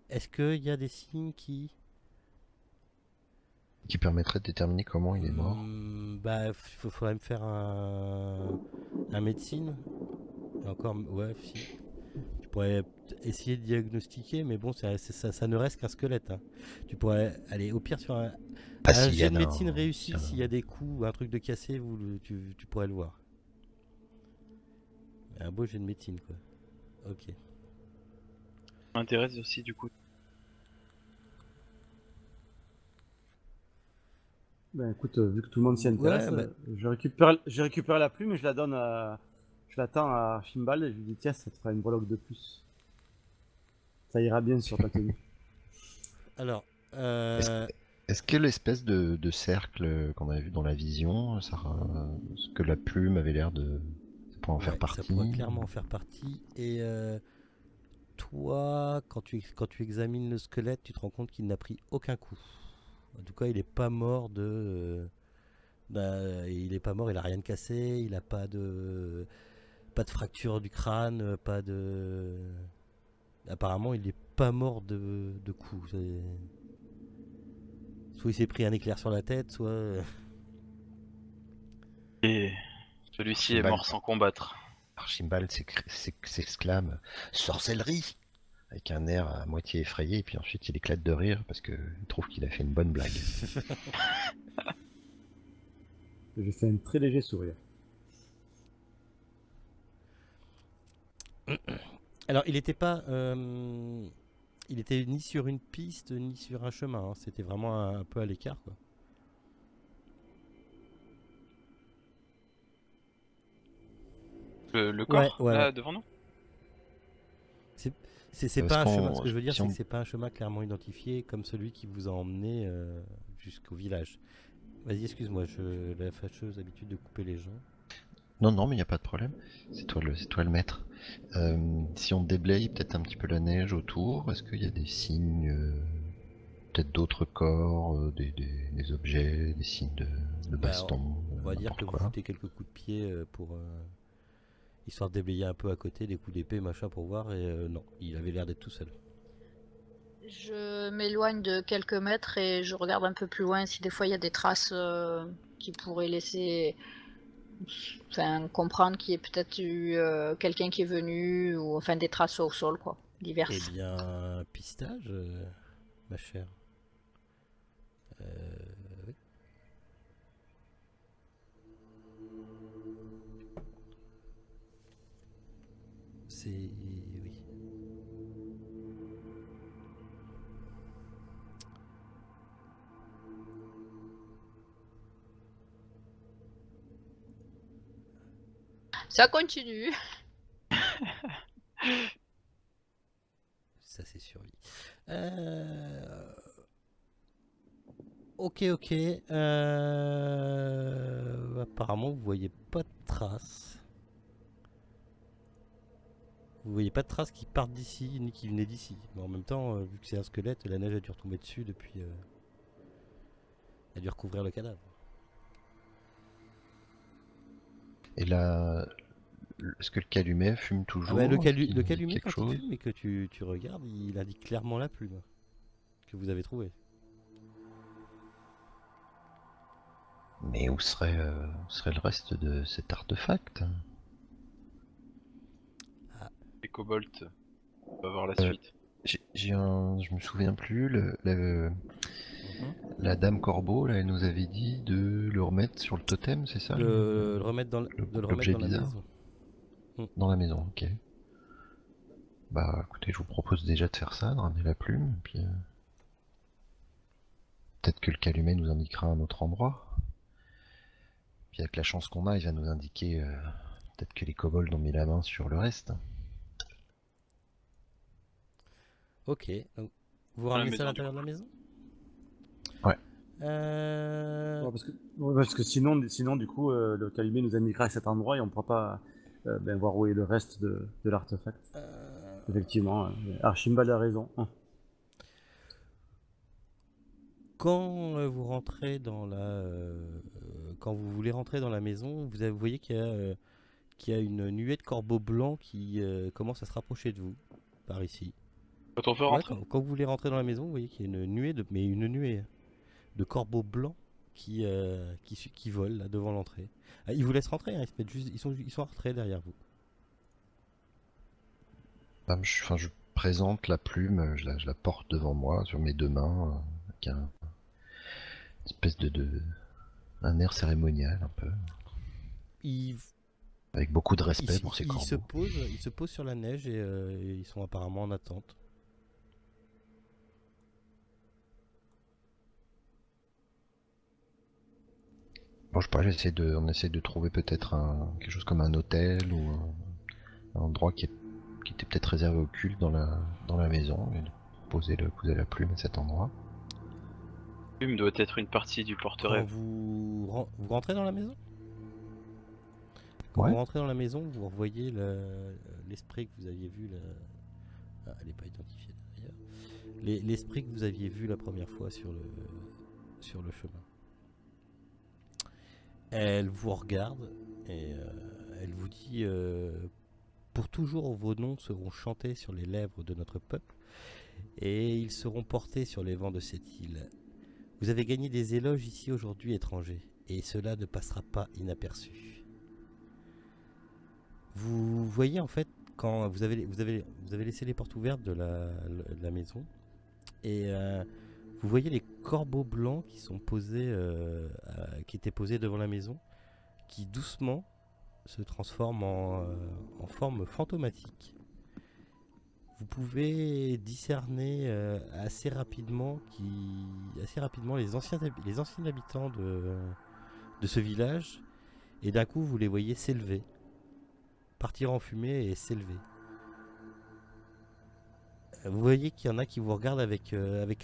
S1: Est-ce qu'il y a des signes qui
S4: permettraient de déterminer comment il est mort?
S1: Bah, faudrait me faire un médecine. Et encore, ouais, si. Tu pourrais essayer de diagnostiquer, mais bon, ça ne reste qu'un squelette. Hein. Tu pourrais aller au pire sur un jet de médecine réussi, s'il y a des coups, un truc de cassé, tu pourrais le voir. Un beau jet de médecine, quoi. Ok.
S2: Ça m'intéresse aussi du coup.
S3: Ben écoute, vu que tout le monde s'y intéresse,
S1: Ouais,
S3: je récupère la plume et je la donne à... Je l'attends à Chimbal et je lui dis tiens, ça te fera une breloque de plus. Ça ira bien sur ta tenue.
S1: Alors,
S4: Est-ce que l'espèce de cercle qu'on avait vu dans la vision, ce que la plume avait l'air de... Ça pourrait en faire partie?
S1: Ça pourrait clairement en faire partie. Et toi, quand tu examines le squelette, tu te rends compte qu'il n'a pris aucun coup. En tout cas, il n'est pas mort il est pas mort, il a rien de cassé, il a pas de fracture du crâne, pas de... Apparemment, il n'est pas mort de coups. Soit il s'est pris un éclair sur la tête, soit...
S2: Et celui-ci est mort sans combattre.
S4: Archibald s'exclame « Sorcellerie !» avec un air à moitié effrayé, et puis ensuite il éclate de rire parce qu'il trouve qu'il a fait une bonne blague.
S3: J'ai fait un très léger sourire.
S1: Alors, il était pas... il était ni sur une piste, ni sur un chemin. Hein. C'était vraiment un peu à l'écart, quoi.
S2: Le corps, là, devant nous?
S1: C'est pas un chemin. Ce que je veux dire, c'est que c'est pas un chemin clairement identifié comme celui qui vous a emmené jusqu'au village. Vas-y, excuse-moi, la fâcheuse habitude de couper les gens.
S4: Non, mais il n'y a pas de problème. C'est toi le maître. Si on déblaye peut-être un petit peu la neige autour, est-ce qu'il y a des signes, peut-être d'autres corps, des objets, des signes de baston?
S1: On va dire que vous foutez quelques coups de pied pour histoire de déblayer un peu à côté, des coups d'épée, machin pour voir, et non, il avait l'air d'être tout seul.
S5: Je m'éloigne de quelques mètres et je regarde un peu plus loin si des fois il y a des traces qui pourraient laisser... Enfin, comprendre qu'il y ait peut-être eu quelqu'un qui est venu, ou enfin des traces au sol, quoi, diverses.
S1: Eh bien, pistage, ma chère. Oui. C'est... oui.
S5: Ça continue.
S1: Ça c'est survie. Ok, ok. Apparemment, vous voyez pas de traces. Vous voyez pas de traces qui partent d'ici, ni qui venaient d'ici. Mais en même temps, vu que c'est un squelette, la neige a dû retomber dessus depuis... a dû recouvrir le cadavre.
S4: Et là, est-ce que le calumet fume
S1: Ah
S4: toujours?
S1: bah, le
S4: Est-ce qu'il indique
S1: calumet,
S4: quelque
S1: quand
S4: chose
S1: il fume et que tu regardes, il indique clairement la plume que vous avez trouvée.
S4: Mais où serait le reste de cet artefact?
S2: Les kobolds, on va voir la
S4: Euh,
S2: suite.
S4: Je me souviens plus, la dame Corbeau, là, elle nous avait dit de le remettre sur le totem, c'est ça?
S1: De le remettre dans, de le remettre
S4: l'objet
S1: dans la
S4: bizarre
S1: maison.
S4: Dans la maison, ok. Bah écoutez, je vous propose déjà de faire ça, de ramener la plume, puis peut-être que le calumet nous indiquera un autre endroit. Puis avec la chance qu'on a, il va nous indiquer peut-être que les kobolds ont mis la main sur le reste.
S1: Ok, donc vous
S2: la
S1: ramenez ça à
S2: maison, du
S1: l'intérieur de
S2: coup.
S1: la maison?
S4: Ouais.
S3: Ouais, parce que sinon, du coup, le calumet nous indiquera à cet endroit et on pourra pas voir où est le reste de l'artefact. Effectivement, Archibald a raison.
S1: Quand vous rentrez dans la, quand vous voulez rentrer dans la maison, vous voyez qu'il y a une nuée de corbeaux blancs qui commence à se rapprocher de vous, par ici.
S2: Quand on peut
S1: Ouais,
S2: rentrer,
S1: quand vous voulez rentrer dans la maison, vous voyez qu'il y a une nuée de corbeaux blancs qui volent là devant l'entrée. Ah, ils vous laissent rentrer, hein, ils sont en retrait derrière vous.
S4: Bah, je présente la plume, je la porte devant moi, sur mes deux mains, avec une espèce un air cérémonial un peu,
S1: Ils,
S4: avec beaucoup de respect
S1: ils,
S4: pour ces
S1: ils se
S4: corbeaux.
S1: posent sur la neige et ils sont apparemment en attente.
S4: Bon, je sais pas, on essaie de trouver peut-être quelque chose comme un hôtel ou un endroit qui était peut-être réservé au culte dans la maison, et de poser la plume à cet endroit.
S2: la plume doit être une partie du
S1: Quand
S2: porte-rêve.
S1: vous rentrez dans la maison? Quand
S4: Ouais.
S1: vous rentrez dans la maison, vous revoyez l'esprit que vous aviez vu. Ah, elle n'est pas identifiée d'ailleurs. L'esprit que vous aviez vu la première fois sur le chemin. Elle vous regarde et elle vous dit pour toujours vos noms seront chantés sur les lèvres de notre peuple et ils seront portés sur les vents de cette île. Vous avez gagné des éloges ici aujourd'hui, étrangers, et cela ne passera pas inaperçu. Vous voyez en fait quand vous avez laissé les portes ouvertes de la maison et vous voyez les corbeaux blancs qui sont posés, qui étaient posés devant la maison, qui doucement se transforment en forme fantomatique. Vous pouvez discerner assez rapidement les anciens habitants de ce village, et d'un coup vous les voyez s'élever, partir en fumée et s'élever. Vous voyez qu'il y en a qui vous regardent avec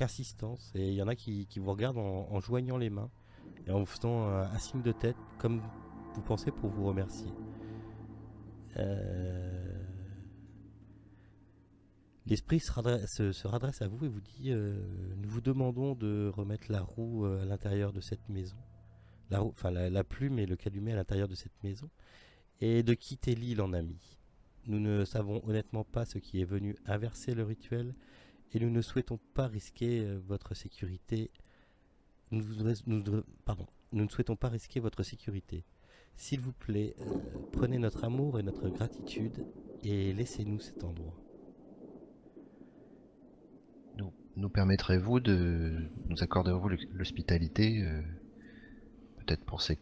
S1: insistance, et il y en a qui vous regardent en joignant les mains et en vous faisant un signe de tête, comme vous pensez pour vous remercier. L'esprit se redresse à vous et vous dit nous vous demandons de remettre la roue à l'intérieur de cette maison, la plume et le calumet à l'intérieur de cette maison, et de quitter l'île en amis. Nous ne savons honnêtement pas ce qui est venu inverser le rituel et nous ne souhaitons pas risquer votre sécurité. Nous ne souhaitons pas risquer votre sécurité. S'il vous plaît, prenez notre amour et notre gratitude et laissez-nous cet endroit.
S4: nous permettrez-vous nous accorderez-vous l'hospitalité peut-être pour ces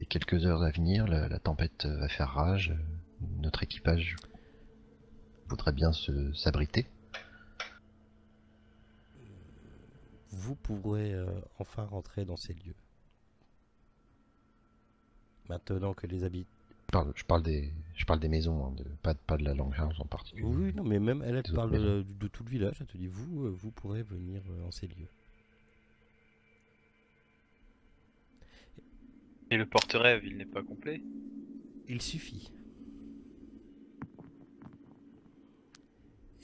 S4: quelques heures à venir, la tempête va faire rage, notre équipage voudrait bien s'abriter.
S1: Vous pourrez enfin rentrer dans ces lieux. Maintenant que les habitants...
S4: Je parle des maisons, hein, pas de la Langhouse en particulier.
S1: Oui, non, mais même elle
S4: Des
S1: parle
S4: autres maisons.
S1: de tout le village. Elle te dit, vous pourrez venir en ces lieux.
S2: Et le porte-rêve, il n'est pas complet.
S1: Il suffit.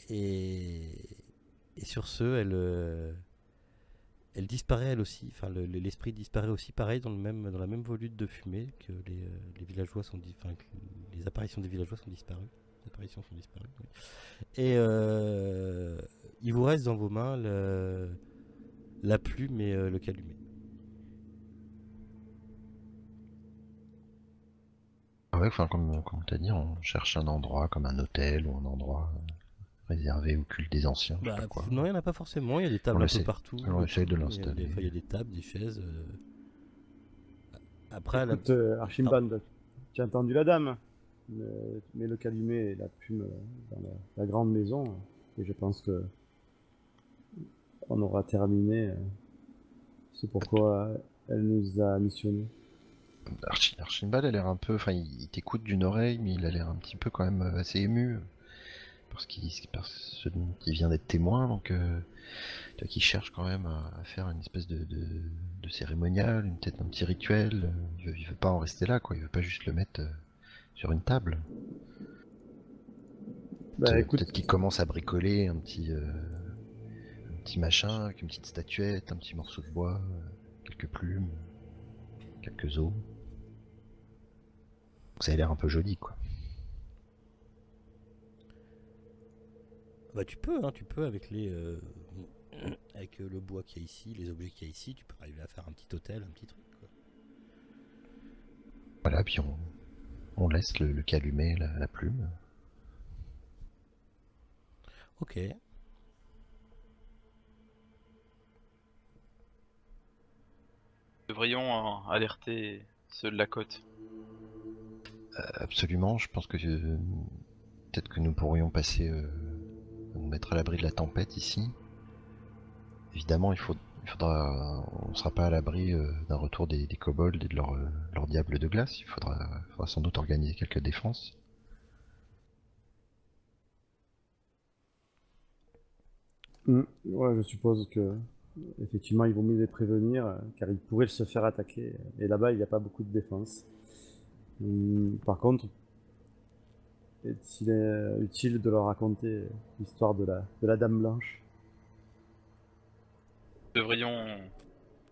S1: Et sur ce, elle disparaît elle aussi. Enfin, l'esprit disparaît aussi, pareil, dans la même volute de fumée que les villageois sont, que les apparitions des villageois sont disparues. Les apparitions sont disparues. Oui. Et il vous reste dans vos mains la plume et le calumet.
S4: Ah ouais, enfin, comme tu as dit, on cherche un endroit comme un hôtel ou un endroit réservé au culte des anciens. Je sais pas quoi.
S1: Non, il n'y en a pas forcément. Il y a des tables
S4: On
S1: un peu
S4: essaie.
S1: partout.
S4: On essaye de
S1: Il y a
S4: l'installer.
S1: il y a des tables, des chaises. Après,
S3: Écoute, Archimbald, tu as entendu la dame. Mets le calumet et la plume dans la grande maison. Et je pense que on aura terminé ce pourquoi elle nous a missionnés.
S4: Archibald a l'air un peu, enfin il t'écoute d'une oreille, mais il a l'air un petit peu quand même assez ému parce ce dont il vient d'être témoin, donc tu vois qu'il cherche quand même à faire une espèce de cérémonial, peut-être un petit rituel. Il veut pas en rester là, quoi. Il veut pas juste le mettre sur une table.
S3: Bah, écoute,
S4: Peut-être qu'il commence à bricoler un petit machin avec une petite statuette, un petit morceau de bois, quelques plumes, quelques os. Ça a l'air un peu joli, quoi.
S1: bah, tu peux avec avec le bois qu'il y a ici, les objets qu'il y a ici, tu peux arriver à faire un petit hôtel, un petit truc, quoi.
S4: Voilà, puis on laisse le calumet, la plume.
S1: Ok.
S2: Nous devrions alerter ceux de la côte.
S4: Absolument, je pense que peut-être que nous pourrions passer, nous mettre à l'abri de la tempête ici. Évidemment, on ne sera pas à l'abri d'un retour des kobolds et de leurs diables de glace. Il faudra sans doute organiser quelques défenses.
S3: ouais, je suppose que effectivement il vaut mieux les prévenir car ils pourraient se faire attaquer. Et là-bas il n'y a pas beaucoup de défense. Par contre, est-il utile de leur raconter l'histoire de la Dame Blanche?
S2: Nous devrions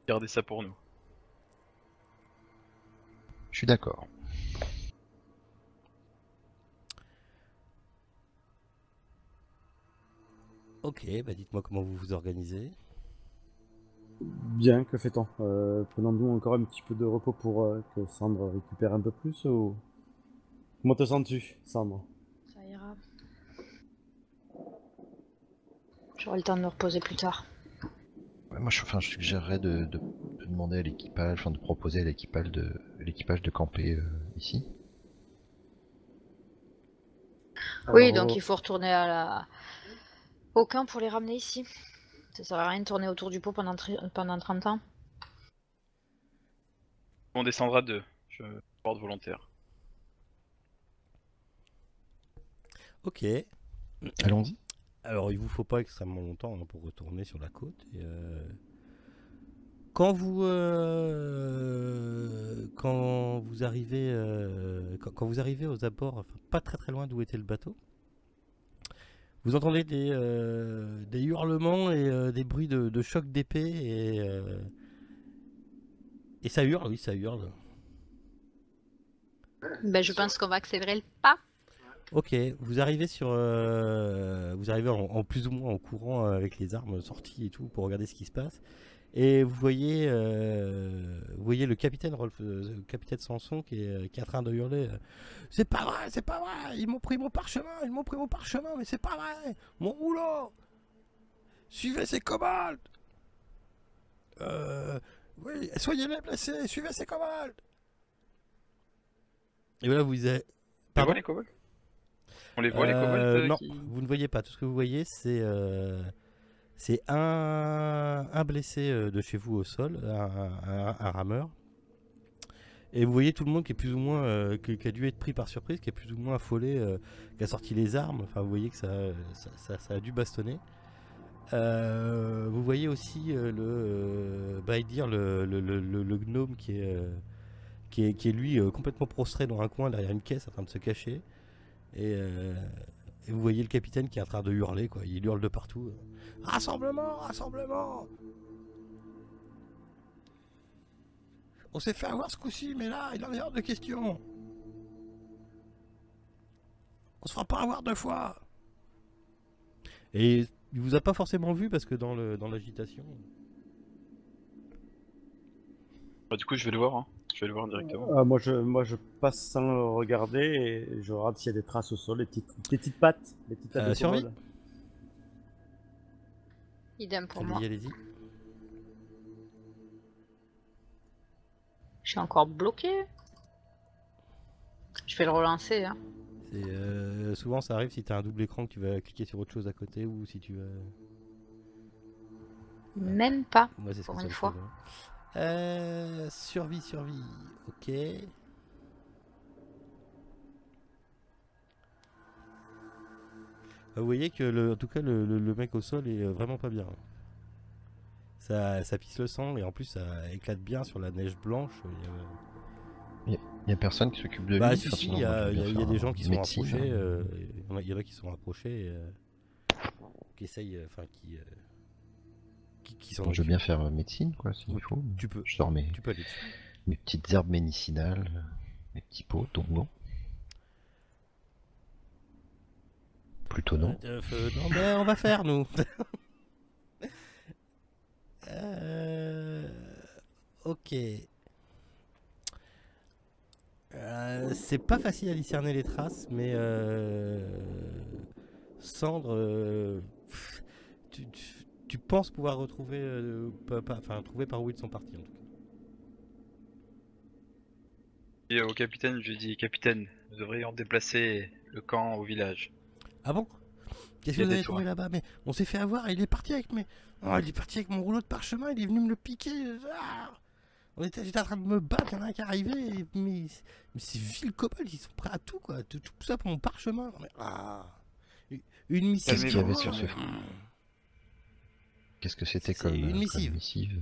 S2: garder ça pour nous.
S4: Je suis d'accord.
S1: Ok, bah dites-moi comment vous vous organisez.
S3: Bien, que fait-on? Prenons-nous encore un petit peu de repos pour que Sandre récupère un peu plus ou... Comment te sens-tu, Sandre?
S5: Ça ira. J'aurai le temps de me reposer plus tard.
S4: Ouais, moi, je suggérerais de demander à l'équipage, de proposer à l'équipage de camper ici.
S5: Oui,
S3: Alors,
S5: donc il faut retourner au camp pour les ramener ici. Ça sert à rien de tourner autour du pot pendant 30 ans.
S2: On descendra d'eux. Je porte volontaire.
S1: Ok.
S4: Allons-y.
S1: Alors, il vous faut pas extrêmement longtemps pour retourner sur la côte. Et, quand vous arrivez aux abords, enfin, pas très très loin d'où était le bateau, vous entendez des hurlements et des bruits de chocs d'épée et ça hurle, oui, ça hurle.
S5: Ben, je pense qu'on va accélérer le pas.
S1: Ok, vous arrivez en plus ou moins en courant avec les armes sorties et tout pour regarder ce qui se passe. Et vous voyez le capitaine capitaine Samson qui est en train de hurler. C'est pas vrai, ils m'ont pris mon parchemin, mais c'est pas vrai, mon rouleau. Suivez ces kobolds. Oui, soyez les blessés, suivez ces kobolds. Et voilà, vous avez...
S2: On les voit les kobolds? On les voit les kobolds
S1: non,
S2: qui...
S1: vous ne voyez pas. Tout ce que vous voyez, c'est un blessé de chez vous au sol, un rameur. Et vous voyez tout le monde qui est plus ou moins, qui a dû être pris par surprise, qui est plus ou moins affolé, qui a sorti les armes. Enfin, vous voyez que ça a dû bastonner. Vous voyez aussi le gnome qui est lui complètement prostré dans un coin derrière une caisse en train de se cacher. Et vous voyez le capitaine qui est en train de hurler, quoi. Il hurle de partout. Rassemblement, rassemblement. On s'est fait avoir ce coup-ci, mais là, il en est hors de question. On se fera pas avoir 2 fois. Et il vous a pas forcément vu parce que dans l'agitation.
S2: Bah, du coup, je vais le voir, hein. Je vais le voir directement.
S3: Moi, je passe sans le regarder et je regarde s'il y a des traces au sol, les petites pattes. Les petites pattes de
S1: survie.
S3: kobold.
S5: Idem pour moi.
S1: Allez-y, allez-y.
S5: Je suis encore bloqué. Je vais le relancer. Hein.
S1: Souvent ça arrive si tu as un double écran que tu vas cliquer sur autre chose à côté ou si tu vas...
S5: Même pas,
S1: Moi, c'est ce
S5: pour
S1: que ça
S5: une
S1: me
S5: fois.
S1: fait, ouais. Survie. Ok. Vous voyez que en tout cas le mec au sol est vraiment pas bien. Ça pisse le sang et en plus ça éclate bien sur la neige blanche.
S4: Il y a personne qui s'occupe de
S1: Bah
S4: lui.
S1: si,
S4: enfin,
S1: si,
S4: sinon,
S1: il y
S4: moi, je
S1: a,
S4: veux
S1: il y a-
S4: bien
S1: il y a
S4: faire
S1: des
S4: un
S1: gens qui sont
S4: médecine,
S1: rapprochés.
S4: hein.
S1: Il y en a qui sont rapprochés, qui essayent, qui s'en
S4: Moi, je veux
S1: occupent.
S4: bien faire médecine, quoi, s'il
S1: Oui,
S4: faut.
S1: tu peux.
S4: Je sors
S1: Tu peux aller dessus.
S4: mes petites herbes médicinales, mes petits pots, donc non. Plutôt non.
S1: Non, mais on va faire, nous. Ok. C'est pas facile à discerner les traces, mais Cendre, tu penses pouvoir retrouver, trouver par où ils sont partis en tout cas.
S2: Et au capitaine, je lui dis, capitaine, nous devrions déplacer le camp au village.
S1: Ah bon? Qu'est-ce que vous avez trouvé là-bas? Mais on s'est fait avoir, il est parti avec il est parti avec mon rouleau de parchemin, il est venu me le piquer. J'étais en train de me battre, il y en a un qui est arrivé, mais ces villes kobolds, ils sont prêts à tout, quoi. Tout ça pour mon parchemin. Une missive.
S4: Qu'est-ce qu'il y avait sur ce front? Qu'est-ce que c'était
S1: C'est
S4: comme
S1: une missive.
S4: missive?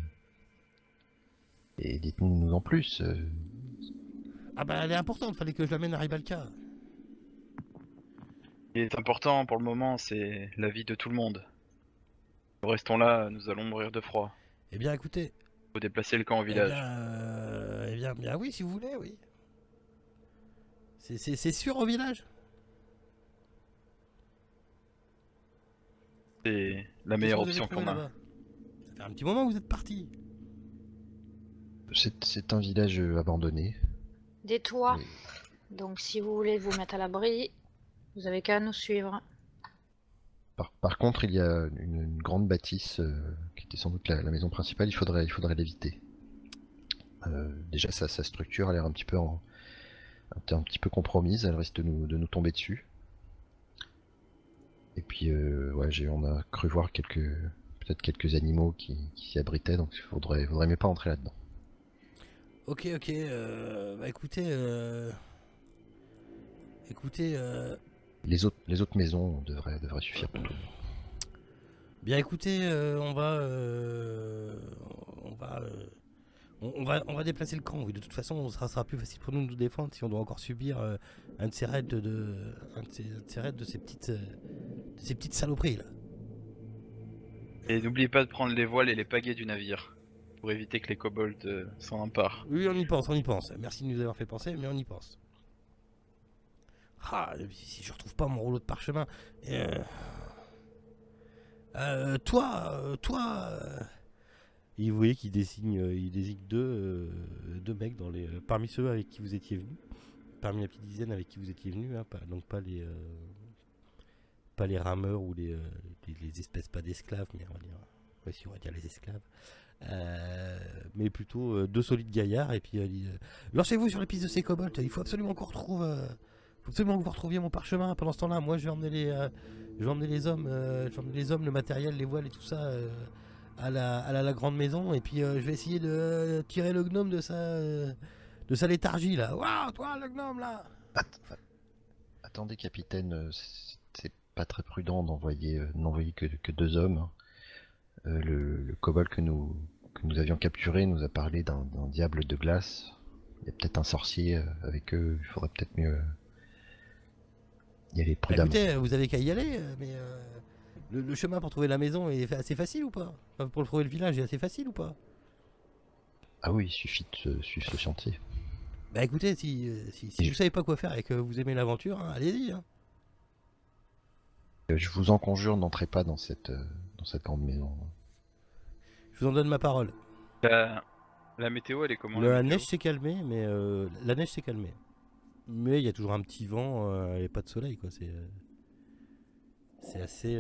S4: Et dites-nous en plus.
S1: Ah bah elle est importante, fallait que je l'amène à Ribalka.
S2: Ce qui est important pour le moment, c'est la vie de tout le monde. Nous restons là, nous allons mourir de froid.
S1: Eh bien écoutez.
S2: Faut déplacer le camp au village.
S1: Bien oui, si vous voulez, oui. C'est sûr au village?
S2: C'est la meilleure option qu'on a.
S1: Ça fait un petit moment que vous êtes parti.
S4: C'est un village abandonné.
S5: Des toits.
S4: Mais
S5: Donc si vous voulez vous mettre à l'abri, vous avez qu'à nous suivre.
S4: Par contre, il y a une grande bâtisse qui était sans doute la maison principale. Il faudrait l'éviter. Déjà, sa structure a l'air un petit peu compromise. Elle risque de nous tomber dessus. Et puis, ouais, on a cru voir peut-être quelques animaux qui s'y abritaient, donc il faudrait mieux pas entrer là-dedans.
S1: Ok, bah écoutez,
S4: Les autres maisons devraient suffire pour tout.
S1: bien écoutez, on va déplacer le camp. Oui, de toute façon, ça sera plus facile pour nous de nous défendre si on doit encore subir un de ces raids de ces petites saloperies là.
S2: Et n'oubliez pas de prendre les voiles et les pagaies du navire, pour éviter que les kobolds s'en emparent.
S1: Oui, on y pense. Merci de nous avoir fait penser, mais on y pense. Ah, si je retrouve pas mon rouleau de parchemin. Toi. Et vous voyez qu'il désigne deux mecs parmi ceux avec qui vous étiez venus. Parmi la petite dizaine avec qui vous étiez venus, hein, donc pas pas les rameurs ou les espèces pas d'esclaves, mais on va dire, ouais, si on va dire les esclaves. Mais plutôt deux solides gaillards et puis lancez-vous sur les pistes de ces kobolds. Il faut absolument qu'on retrouve, faut absolument que vous retrouviez mon parchemin. Pendant ce temps-là, moi je vais emmener les hommes, le matériel, les voiles et tout ça à la grande maison. Et puis je vais essayer de tirer le gnome de sa léthargie là. Waouh, toi le gnome là.
S4: Attendez, capitaine, c'est pas très prudent n'envoyer que deux hommes, hein. Le kobold que nous avions capturé nous a parlé d'un diable de glace. Il y a peut-être un sorcier avec eux, il faudrait peut-être mieux y aller prudemment.
S1: Écoutez, vous avez qu'à y aller, mais le chemin pour trouver la maison est assez facile ou pas? Enfin, pour trouver le village est assez facile ou pas?
S4: Ah oui, il suffit de suivre ce sentier.
S1: Bah écoutez, si vous savez pas quoi faire et que vous aimez l'aventure, hein, allez-y. Hein.
S4: Je vous en conjure, n'entrez pas dans cette grande maison.
S1: Je vous en donne ma parole.
S2: La météo, elle est comment?
S1: La neige s'est calmée, mais la neige s'est calmée. Mais il y a toujours un petit vent et pas de soleil, quoi. C'est assez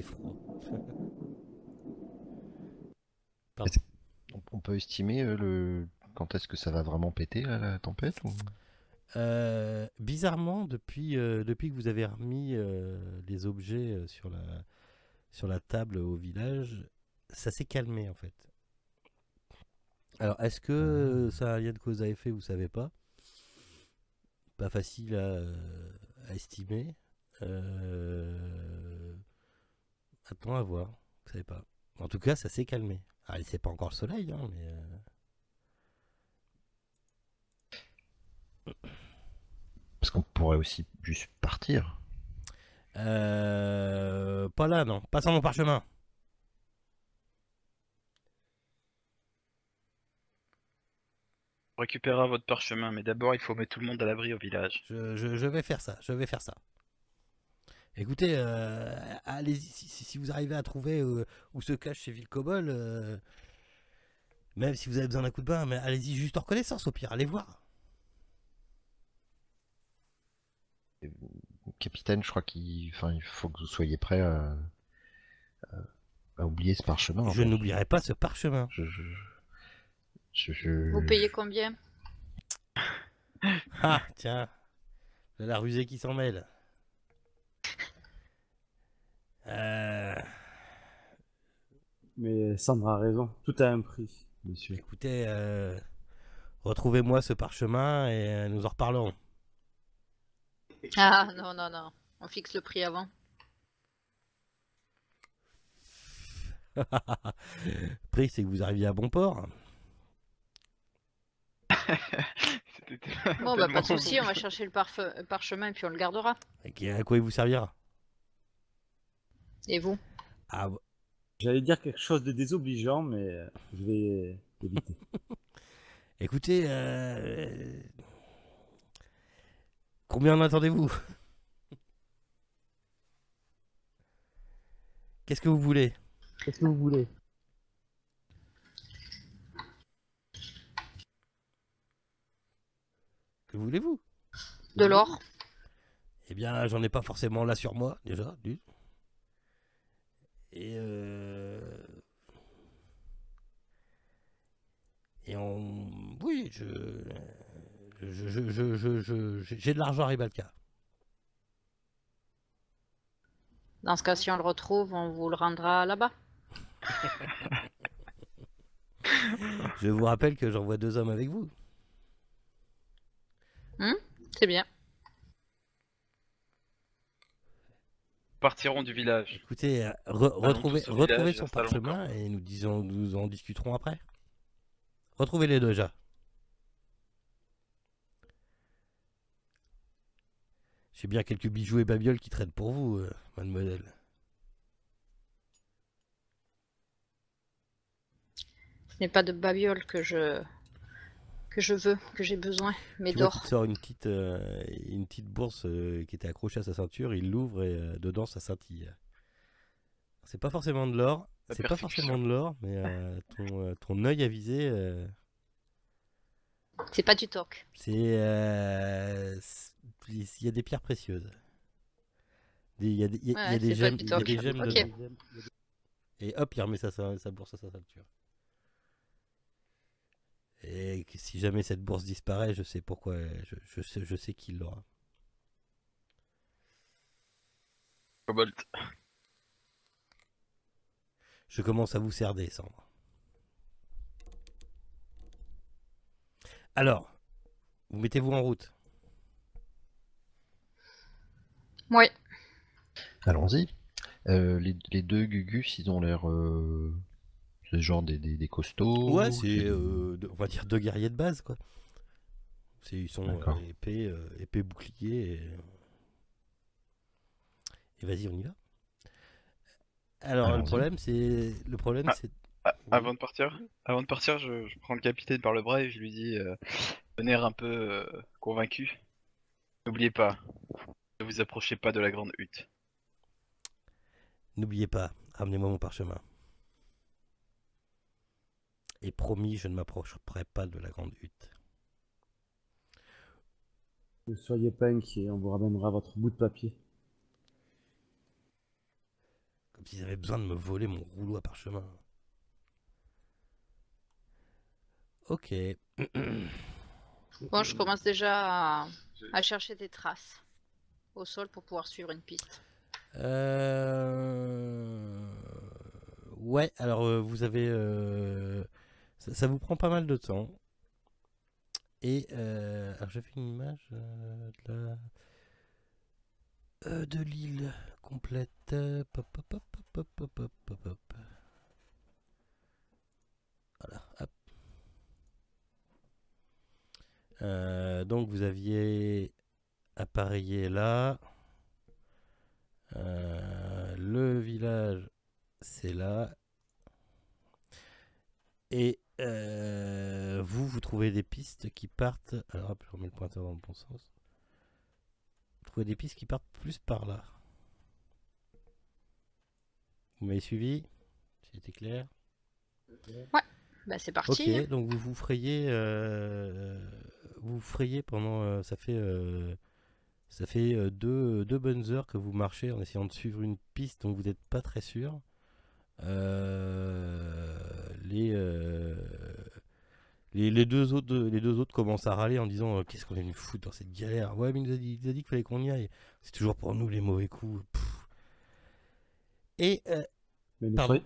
S1: froid. Pardon.
S4: On peut estimer quand est-ce que ça va vraiment péter là, la tempête ou...
S1: Bizarrement, depuis que vous avez remis les objets sur la table au village, ça s'est calmé en fait. Alors, est-ce que ça a un lien de cause à effet, vous savez pas? Pas facile à estimer. Attends à voir, vous savez pas. En tout cas, ça s'est calmé. Alors, c'est pas encore le soleil, hein, mais...
S4: Parce qu'on pourrait aussi juste partir.
S1: Pas là, non. Pas sans mon parchemin.
S2: On récupérera votre parchemin, mais d'abord il faut mettre tout le monde à l'abri au village.
S1: Je vais faire ça. Écoutez, allez-y, si vous arrivez à trouver où se cache chez Vilcobol, même si vous avez besoin d'un coup de bain, mais allez-y juste en reconnaissance au pire, allez voir.
S4: Capitaine, je crois il faut que vous soyez prêt à oublier ce parchemin.
S1: Je n'oublierai pas ce parchemin.
S5: Vous payez combien?
S1: Ah, tiens, de la rusée qui s'en mêle.
S3: Mais Sandra a raison, tout a un prix, monsieur.
S1: Écoutez, retrouvez-moi ce parchemin et nous en reparlerons.
S5: Ah non, non, non. On fixe le prix avant.
S1: Prix, c'est que vous arriviez à bon port.
S5: Bon, bah pas de soucis, on va chercher le parchemin et puis on le gardera.
S1: Et à quoi il vous servira?
S5: Et vous?
S1: Ah,
S3: J'allais dire quelque chose de désobligeant, mais je vais éviter.
S1: écoutez, combien en attendez-vous? Qu'est-ce que vous voulez? Que voulez-vous?
S5: De l'or?
S1: Eh bien, j'en ai pas forcément là sur moi, déjà. Et oui, j'ai de l'argent à Ribalka.
S5: Dans ce cas, si on le retrouve, on vous le rendra là-bas.
S1: Je vous rappelle que j'envoie 2 hommes avec vous.
S5: C'est bien.
S2: Partiront du village.
S1: Écoutez,
S2: tous au
S1: retrouvez
S2: village,
S1: son
S2: installons le
S1: parchemin et nous en discuterons après. Retrouvez-les déjà. J'ai bien quelques bijoux et babioles qui traînent pour vous, mademoiselle.
S5: Ce n'est pas de babiole que je veux, que j'ai besoin, mais
S1: Tu vois qu'il
S5: d'or.
S1: sort une petite bourse qui était accrochée à sa ceinture, il l'ouvre et dedans ça scintille. C'est pas forcément de l'or, mais ton œil avisé,
S5: C'est pas du toc.
S1: c'est il y a des pierres précieuses. Il y a des, il y a
S5: Ouais,
S1: des
S5: c'est pas
S1: gemmes,
S5: du
S1: il y a
S5: toc.
S1: des gemmes
S5: Ok.
S1: dedans. Et hop, il remet sa bourse à sa ceinture. Et si jamais cette bourse disparaît, je sais pourquoi, je sais qui l'aura.
S2: Cobalt.
S1: Je commence à vous cerner, Sandre. Alors, vous mettez-vous en route.
S5: Ouais.
S4: Allons-y. Les deux Gugus, ils ont l'air. C'est genre des costauds.
S1: Ouais, c'est, on va dire, deux guerriers de base, quoi. Ils sont
S4: D'accord.
S1: épée, bouclier. Et vas-y, on y va. Alors, le
S4: Allons-y.
S1: problème, c'est...
S2: Ah.
S1: c'est... Oui.
S2: Avant de partir, je prends le capitaine par le bras et je lui dis, d'un air un peu convaincu, n'oubliez pas, ne vous approchez pas de la grande hutte.
S1: N'oubliez pas, ramenez-moi mon parchemin. Et promis, je ne m'approcherai pas de la grande hutte.
S3: Ne soyez pas inquiets, on vous ramènera votre bout de papier.
S1: Comme s'ils avaient besoin de me voler mon rouleau à parchemin. Ok.
S5: Bon, je commence déjà à chercher des traces au sol pour pouvoir suivre une piste.
S1: Ouais, alors vous avez... ça vous prend pas mal de temps. Et alors j'ai fait une image de l'île complète. Pop, pop, pop, pop, pop, pop, pop, pop. Voilà, hop. Donc vous aviez appareillé là. Le village, c'est là. Et vous trouvez des pistes qui partent. Alors hop, je remets le pointeur dans le bon sens. Vous trouvez des pistes qui partent plus par là. Vous m'avez suivi? C'était clair?
S5: Bah, c'est parti.
S1: Ok, donc vous frayez pendant ça fait deux bonnes heures que vous marchez en essayant de suivre une piste dont vous n'êtes pas très sûr. Les deux autres commencent à râler en disant qu'est-ce qu'on est venu foutre dans cette galère. Ouais, mais il nous a dit qu'il fallait qu'on y aille. C'est toujours pour nous les mauvais coups. Pff. Et
S3: Mais ne,
S1: pardon.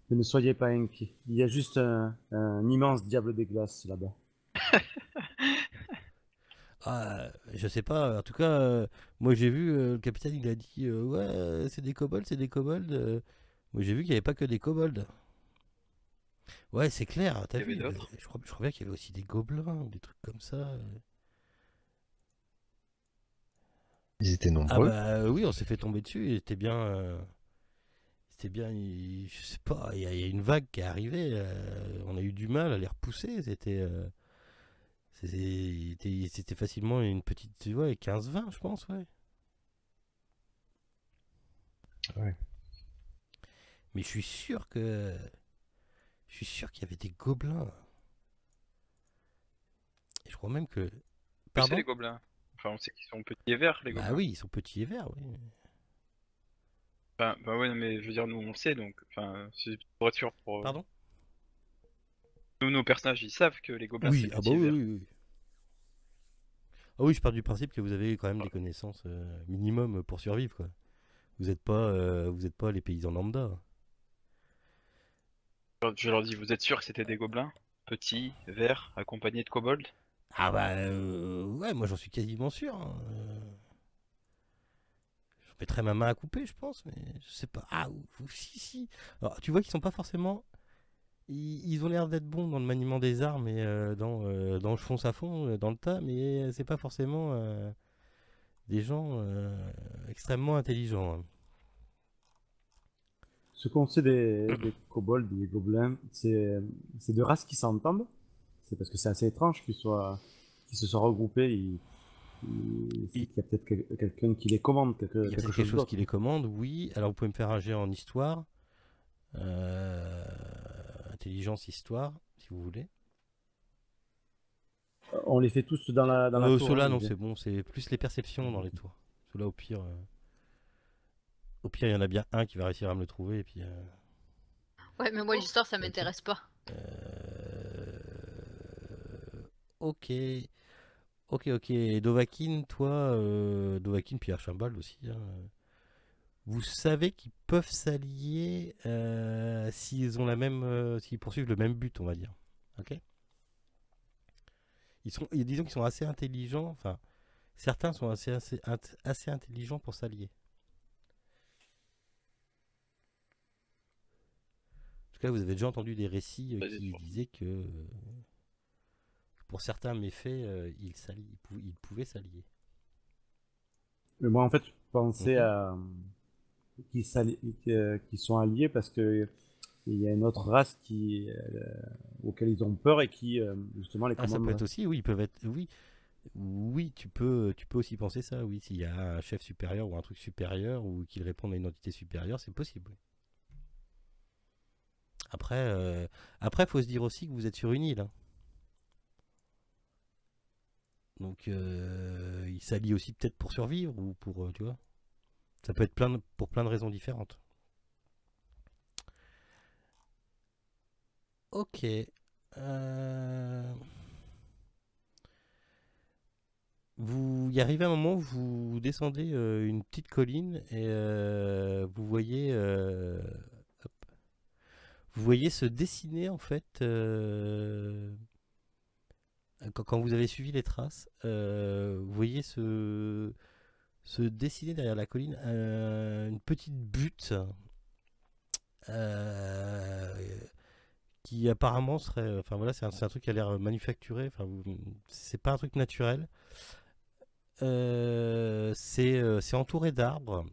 S3: mais ne soyez pas inquiets. Il y a juste un immense diable des glaces là-bas.
S1: Ah, je sais pas, en tout cas, moi j'ai vu, le capitaine il a dit ouais, c'est des kobolds, c'est des kobolds. Moi j'ai vu qu'il n'y avait pas que des kobolds. Ouais, c'est clair, t'as
S2: Il y avait
S1: vu.
S2: d'autres.
S1: Je crois bien qu'il y avait aussi des gobelins ou des trucs comme ça.
S4: Ils étaient
S1: Ah
S4: nombreux.
S1: bah oui, on s'est fait tomber dessus et c'était bien. Je sais pas, il y a une vague qui est arrivée. On a eu du mal à les repousser. C'était facilement une petite, ouais, 15-20, je pense, ouais.
S4: Ouais.
S1: Mais je suis sûr qu'il y avait des gobelins. Et je crois même que.
S2: Oui, c'est
S1: Pardon?
S2: les gobelins. Enfin, on sait qu'ils sont petits et verts, les
S1: Bah
S2: gobelins.
S1: oui, ils sont petits et verts, oui.
S2: Enfin, bah ouais, mais je veux dire, nous on sait, donc, enfin, c'est pour être sûr, pour
S1: Pardon?
S2: nous, nos personnages, ils savent que les gobelins,
S1: Oui,
S2: c'est
S1: ah bah
S2: petits et
S1: oui,
S2: verts.
S1: oui, oui. Ah oui, je pars du principe que vous avez quand même des connaissances minimum pour survivre, quoi. Vous êtes pas les paysans lambda.
S2: Je leur dis, vous être sûr que c'était des gobelins? Petits, verts, accompagnés de kobolds?
S1: Ah bah ouais, moi j'en suis quasiment sûr. Hein. Je mettrais ma main à couper, je pense, mais je sais pas. Ah, si. Alors, tu vois qu'ils sont pas forcément. Ils ont l'air d'être bons dans le maniement des armes et dans le fonce à fond, dans le tas, mais c'est pas forcément des gens extrêmement intelligents. Hein.
S3: Ce qu'on sait des kobolds, des gobelins, c'est deux races qui s'entendent. C'est parce que c'est assez étrange qu'ils se soient regroupés. Il y a peut-être quelqu'un qui les commande,
S1: Il y a
S3: quelque
S1: quelque
S3: chose
S1: chose
S3: d'autre.
S1: qui les commande, oui. Alors vous pouvez me faire un jet en histoire. Intelligence, histoire, si vous voulez.
S3: On les fait tous dans la tour.
S1: Ceux-là,
S3: hein,
S1: non,
S3: les-
S1: c'est bon, c'est plus les perceptions dans les tours. Ceux-là, au pire, il y en a bien un qui va réussir à me le trouver, et puis...
S5: Ouais, mais moi, l'histoire, ça m'intéresse pas.
S1: Ok. Ok. Et Dovahkiin, toi, Dovahkiin puis Archibald aussi, hein, vous savez qu'ils peuvent s'allier s'ils ont la même, s'ils poursuivent le même but, on va dire. Ok. Disons qu'ils sont assez intelligents. Enfin, certains sont assez intelligents pour s'allier. En tout cas, vous avez déjà entendu des récits
S2: Vas-y,
S1: qui
S2: toi.
S1: disaient que pour certains méfaits, ils pouvaient s'allier.
S3: Mais moi, en fait, je pensais
S1: Mhm.
S3: à qu'ils sont alliés parce que il y a une autre race auquel ils ont peur et qui justement les
S1: Ah, ça peut
S3: commanderait.
S1: être aussi, oui, ils peuvent être, oui, tu peux aussi penser ça, oui, s'il y a un chef supérieur ou un truc supérieur ou qu'il réponde à une entité supérieure, c'est possible. Oui. Après, faut se dire aussi que vous êtes sur une île, hein. Donc, ils s'allient aussi peut-être pour survivre ou pour, tu vois, ça peut être pour plein de raisons différentes. Ok. Vous y arrivez à un moment où vous descendez une petite colline et hop, vous voyez se dessiner en fait quand vous avez suivi les traces, vous voyez se dessiner derrière la colline une petite butte euh, qui apparemment serait, enfin voilà, c'est un truc qui a l'air manufacturé. Enfin, c'est pas un truc naturel. C'est entouré d'arbres.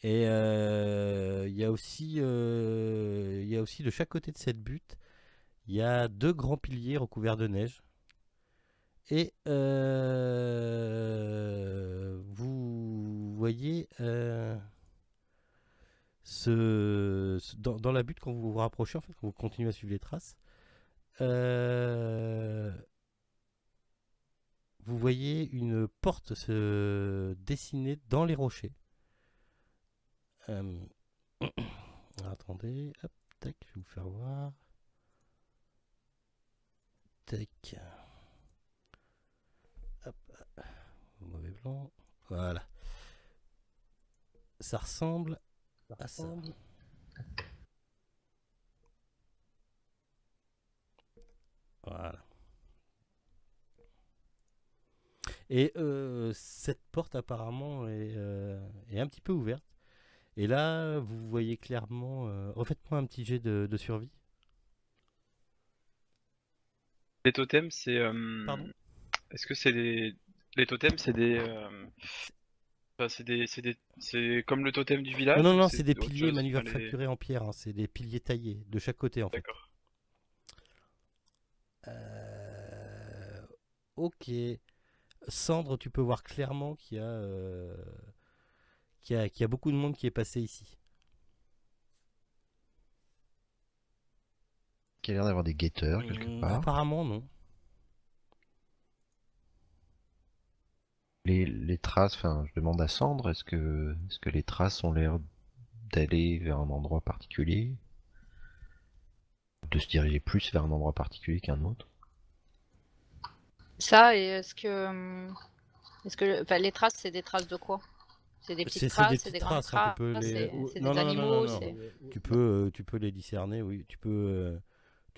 S1: Et il y a aussi de chaque côté de cette butte, il y a deux grands piliers recouverts de neige. Et vous voyez dans la butte, quand vous vous rapprochez, en fait, quand vous continuez à suivre les traces, euh, vous voyez une porte se dessiner dans les rochers. Euh, Attendez, hop, tac, je vais vous faire voir. Tac, hop, mauvais plan. Voilà. Ça ressemble à ça. Voilà. Et cette porte apparemment est un petit peu ouverte. Et là, vous voyez clairement. Refaites-moi un petit jet de survie.
S2: Les totems, c'est.
S1: Pardon.
S2: Est-ce que c'est des. Les totems, c'est des. Enfin, c'est comme le totem du
S1: Non,
S2: village
S1: non,
S2: ou
S1: non,
S2: c'est
S1: c'est des
S2: autre
S1: piliers
S2: chose? Enfin,
S1: manufacturés en pierre, hein. C'est des piliers taillés de chaque côté en fait.
S2: D'accord.
S1: Euh, Ok. Cendre, tu peux voir clairement qu'il y a beaucoup de monde qui est passé ici.
S4: Il y a l'air d'avoir des guetteurs quelque part.
S1: Apparemment, non.
S4: Les traces, enfin, je demande à Sandre, est-ce que les traces ont l'air d'aller vers un endroit particulier? De se diriger plus vers un endroit particulier qu'un autre?
S5: Ça, et enfin, les traces, c'est des traces de quoi? C'est des petites
S1: C'est des
S5: traces, c'est
S1: petites
S5: des grandes
S1: traces, hein, tu
S5: traces,
S1: peux les.
S5: c'est
S1: Non,
S5: des
S1: non, non, non,
S5: animaux,
S1: non.
S5: c'est...
S1: Tu peux les discerner, oui. Tu peux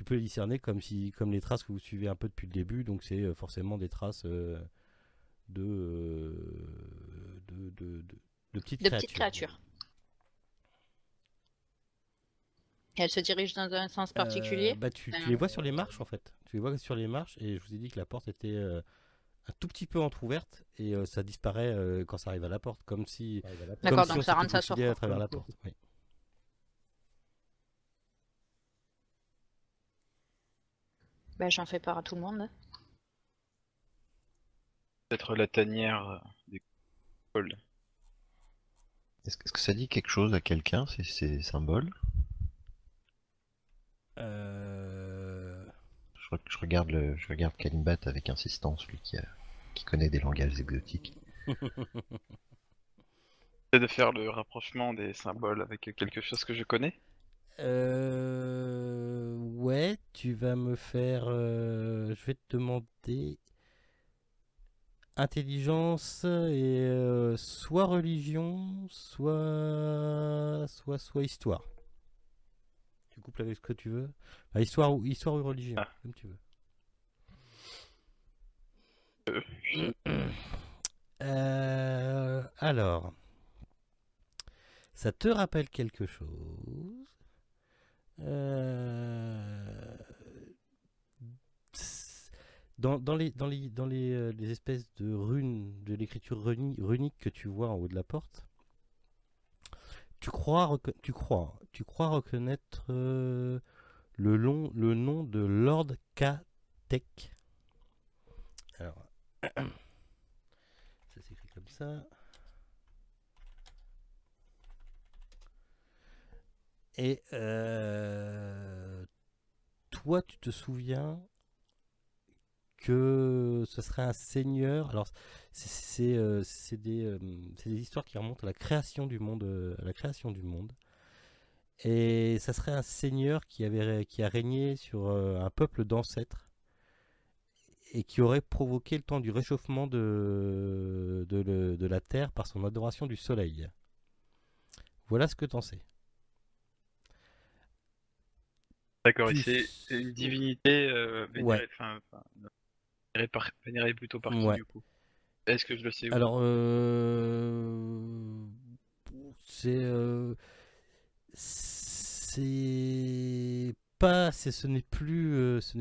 S1: les discerner comme les traces que vous suivez un peu depuis le début. Donc c'est forcément des traces de, euh, de petites
S5: De
S1: créatures.
S5: petites créatures. Et elles se dirigent dans un sens particulier?
S1: Bah, tu les vois sur les marches en fait. Tu les vois sur les marches et je vous ai dit que la porte était un tout petit peu entrouverte et ça disparaît quand ça arrive à la porte, comme si
S5: D'accord,
S1: on
S5: donc ça rentre,
S1: s'était
S5: ça sort,
S1: faufilé à
S5: quoi.
S1: travers la porte. Oui.
S5: Bah, j'en fais part à tout le monde.
S2: Peut-être la tanière des cols.
S4: Est-ce que ça dit quelque chose à quelqu'un, ces symboles?
S1: Euh,
S4: Je je regarde je regarde Kalimbat avec insistance, lui qui connaît des langages exotiques.
S2: J'essaie de faire le rapprochement des symboles avec quelque chose que je connais.
S1: Ouais, tu vas me faire. Je vais te demander intelligence et soit religion, soit histoire. Tu couples avec ce que tu veux. Enfin, histoire ou religion,
S2: Ah.
S1: comme tu veux. Alors, ça te rappelle quelque chose? Les espèces de runes, de l'écriture runique que tu vois en haut de la porte, tu crois reconnaître le nom de Lord Katek. Alors, ça s'écrit comme ça. Et toi, tu te souviens que ce serait un seigneur. Alors, c'est des histoires qui remontent à la création du monde, Et ça serait un seigneur qui a régné sur un peuple d'ancêtres et qui aurait provoqué le temps du réchauffement de la terre par son adoration du soleil. Voilà ce que t'en sais.
S2: D'accord,
S1: Tu
S2: et c'est
S1: s-
S2: une divinité vénérée,
S1: Ouais.
S2: vénérée plutôt par qui
S1: Ouais.
S2: du coup? Est-ce que je le sais ou pas?
S1: Alors, c'est ce n'est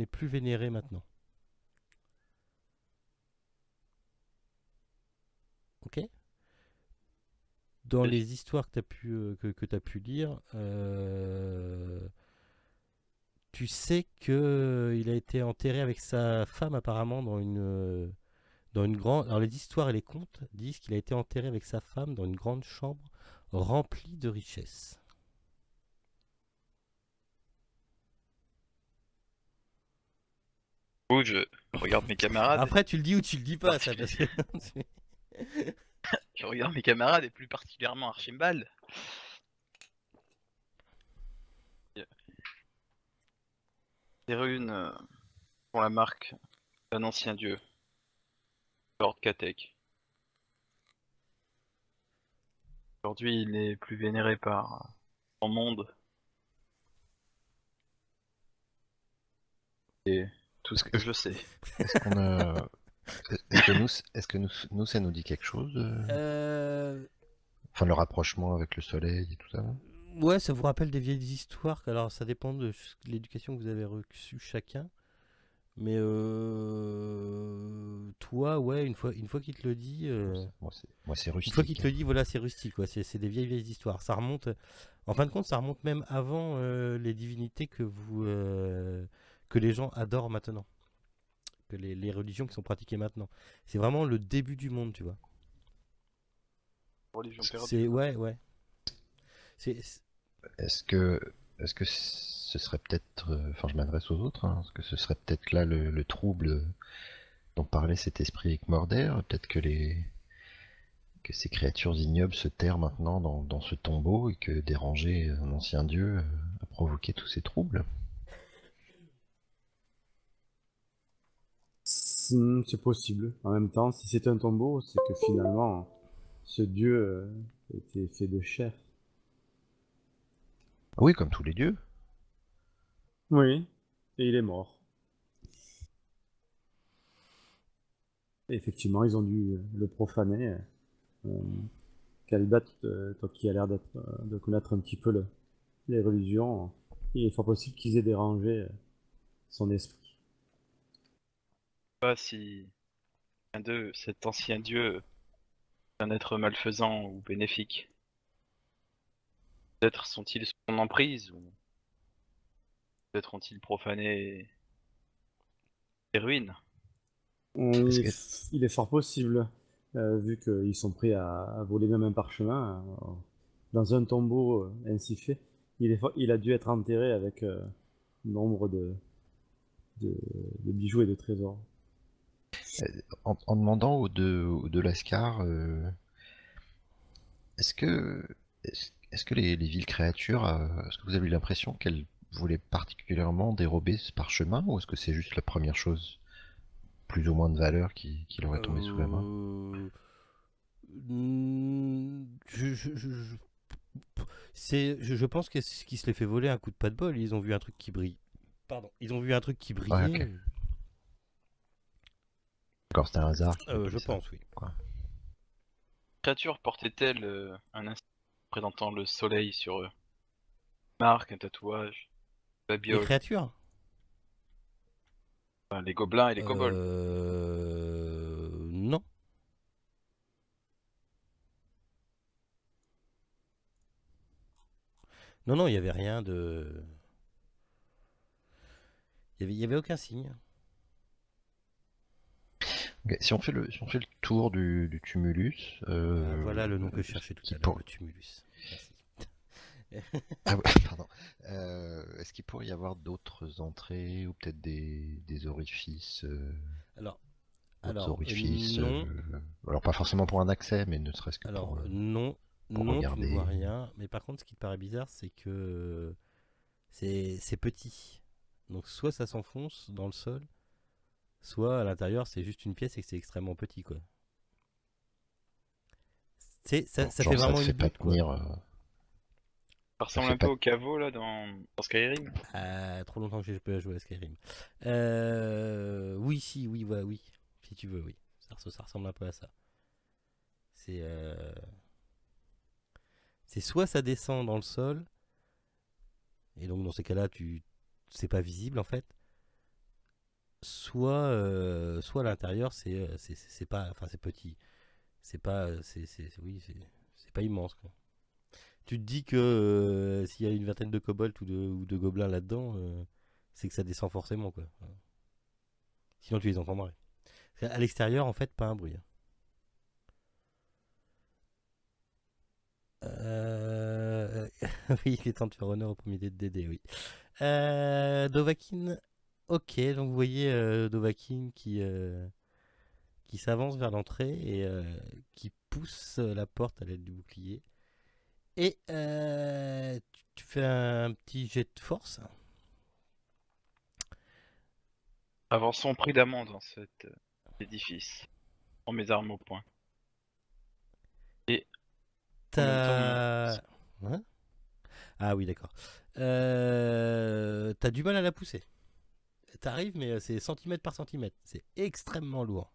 S1: plus vénéré maintenant. Ok? Dans
S2: Oui.
S1: les histoires que t'as pu lire, tu sais que il a été enterré avec sa femme apparemment dans une grande. Alors les histoires et les contes disent qu'il a été enterré avec sa femme dans une grande chambre remplie de richesses.
S2: Ou je regarde mes camarades,
S1: Après, tu le dis ou tu le dis pas, ça, parce que
S2: je regarde mes camarades et plus particulièrement Archibald. Ces runes font la marque d'un ancien dieu, Lord Katek. Aujourd'hui, il n'est plus vénéré par son monde et tout ce que je sais.
S4: Est-ce qu'on a. Est-ce que nous, ça nous dit quelque chose Enfin, le rapprochement avec le soleil et tout ça.
S1: ouais, ça vous rappelle des vieilles histoires. Alors, ça dépend de l'éducation que vous avez reçue chacun. Mais toi, ouais, une fois qu'il te le dit,
S4: Moi, c'est
S1: une
S4: rustique.
S1: fois qu'il te le dit, voilà, c'est rustique, quoi. C'est des vieilles histoires. Ça remonte, en fin de compte, ça remonte même avant les divinités que les gens adorent maintenant, que les religions qui sont pratiquées maintenant. C'est vraiment le début du monde, tu vois.
S2: Religion perdue.
S1: C'est ouais, ouais. C'est
S4: Est-ce que ce serait peut-être. Enfin, je m'adresse aux autres. Est-ce que ce serait peut-être là le trouble dont parlait cet esprit avec Morder? Peut-être que ces créatures ignobles se terrent maintenant dans ce tombeau et que déranger un ancien dieu a provoqué tous ces troubles.
S3: C'est possible. En même temps, si c'est un tombeau, c'est que finalement, ce dieu était fait de chair.
S4: Oui, comme tous les dieux.
S3: Oui, et il est mort. Et effectivement, ils ont dû le profaner. Calibat, toi qui a l'air de connaître un petit peu les religions, il est fort possible qu'ils aient dérangé son esprit.
S2: Pas si cet ancien dieu est un être malfaisant ou bénéfique. Peut-être sont-ils sous son emprise ou peut-être ont-ils profané les ruines.
S3: Il
S4: Est-ce
S3: est,
S4: que-
S3: il est fort possible, vu qu'ils sont prêts à voler même un parchemin dans un tombeau ainsi fait. Il a dû être enterré avec nombre de bijoux et de trésors.
S4: En demandant aux deux Lascar, est-ce que, est-ce que les villes créatures, est-ce que vous avez eu l'impression qu'elles voulaient particulièrement dérober ce parchemin, ou est-ce que c'est juste la première chose, plus ou moins de valeur, qui leur est tombée sous la main?
S1: Je pense que c'est ce qui se les fait voler un coup de pas de bol. Ils ont vu un truc qui brille. Pardon. Ils ont vu un truc qui brillait.
S4: Ouais, ok. D'accord, c'était un hasard.
S1: Je pense, oui.
S4: Quoi.
S2: Créature portait-elle un insecte présentant le soleil sur eux? Marque, un tatouage,
S1: Les
S2: babiole,
S1: créatures
S2: enfin, les gobelins et les kobolds.
S1: Non. Non, non, il n'y avait rien de... Il y avait aucun signe.
S4: Ok, si on fait le tour du tumulus...
S1: Voilà le nom que je cherchais tout à l'heure, le tumulus. Merci.
S4: Ah ouais, pardon. Est-ce qu'il pourrait y avoir d'autres entrées, ou peut-être des orifices
S1: Alors,
S4: orifices,
S1: non.
S4: alors pas forcément pour un accès, mais ne serait-ce que
S1: Alors,
S4: pour
S1: non,
S4: pour
S1: non, tu
S4: regarder.
S1: ne vois rien. Mais par contre, ce qui te paraît bizarre, c'est que c'est petit. Donc, soit ça s'enfonce dans le sol, soit à l'intérieur, c'est juste une pièce et que c'est extrêmement petit, quoi. Ça
S4: Genre,
S1: fait vraiment
S4: te
S1: une
S4: fait pas
S1: butte, quoi.
S4: tenir.
S2: Ça ressemble
S4: fait
S2: un peu
S4: pas-
S2: au caveau là dans Skyrim.
S1: Trop longtemps que j'ai pas joué à Skyrim. Oui, si, oui, ouais, oui. Si tu veux, oui. Ça ressemble un peu à ça. C'est soit ça descend dans le sol, et donc dans ces cas-là, c'est pas visible en fait. Soit à l'intérieur, c'est pas, enfin c'est petit. C'est pas, oui, c'est pas immense, quoi. Tu te dis que s'il y a une vingtaine de kobolds ou de gobelins là-dedans, c'est que ça descend forcément, quoi. Sinon tu les entendrais. À l'extérieur, en fait, pas un bruit. Oui, il est temps de faire honneur au premier dé de DD, oui. Dovahkiin, ok, donc vous voyez Dovahkiin qui s'avance vers l'entrée et qui pousse la porte à l'aide du bouclier. Et tu fais un petit jet de force.
S2: Avançons prudemment dans cet édifice. Prends mes armes au point. Et en même
S1: T'as...
S2: temps,
S1: Hein Ah oui, d'accord. T'as du mal à la pousser. T'arrives, mais c'est centimètre par centimètre. C'est extrêmement lourd.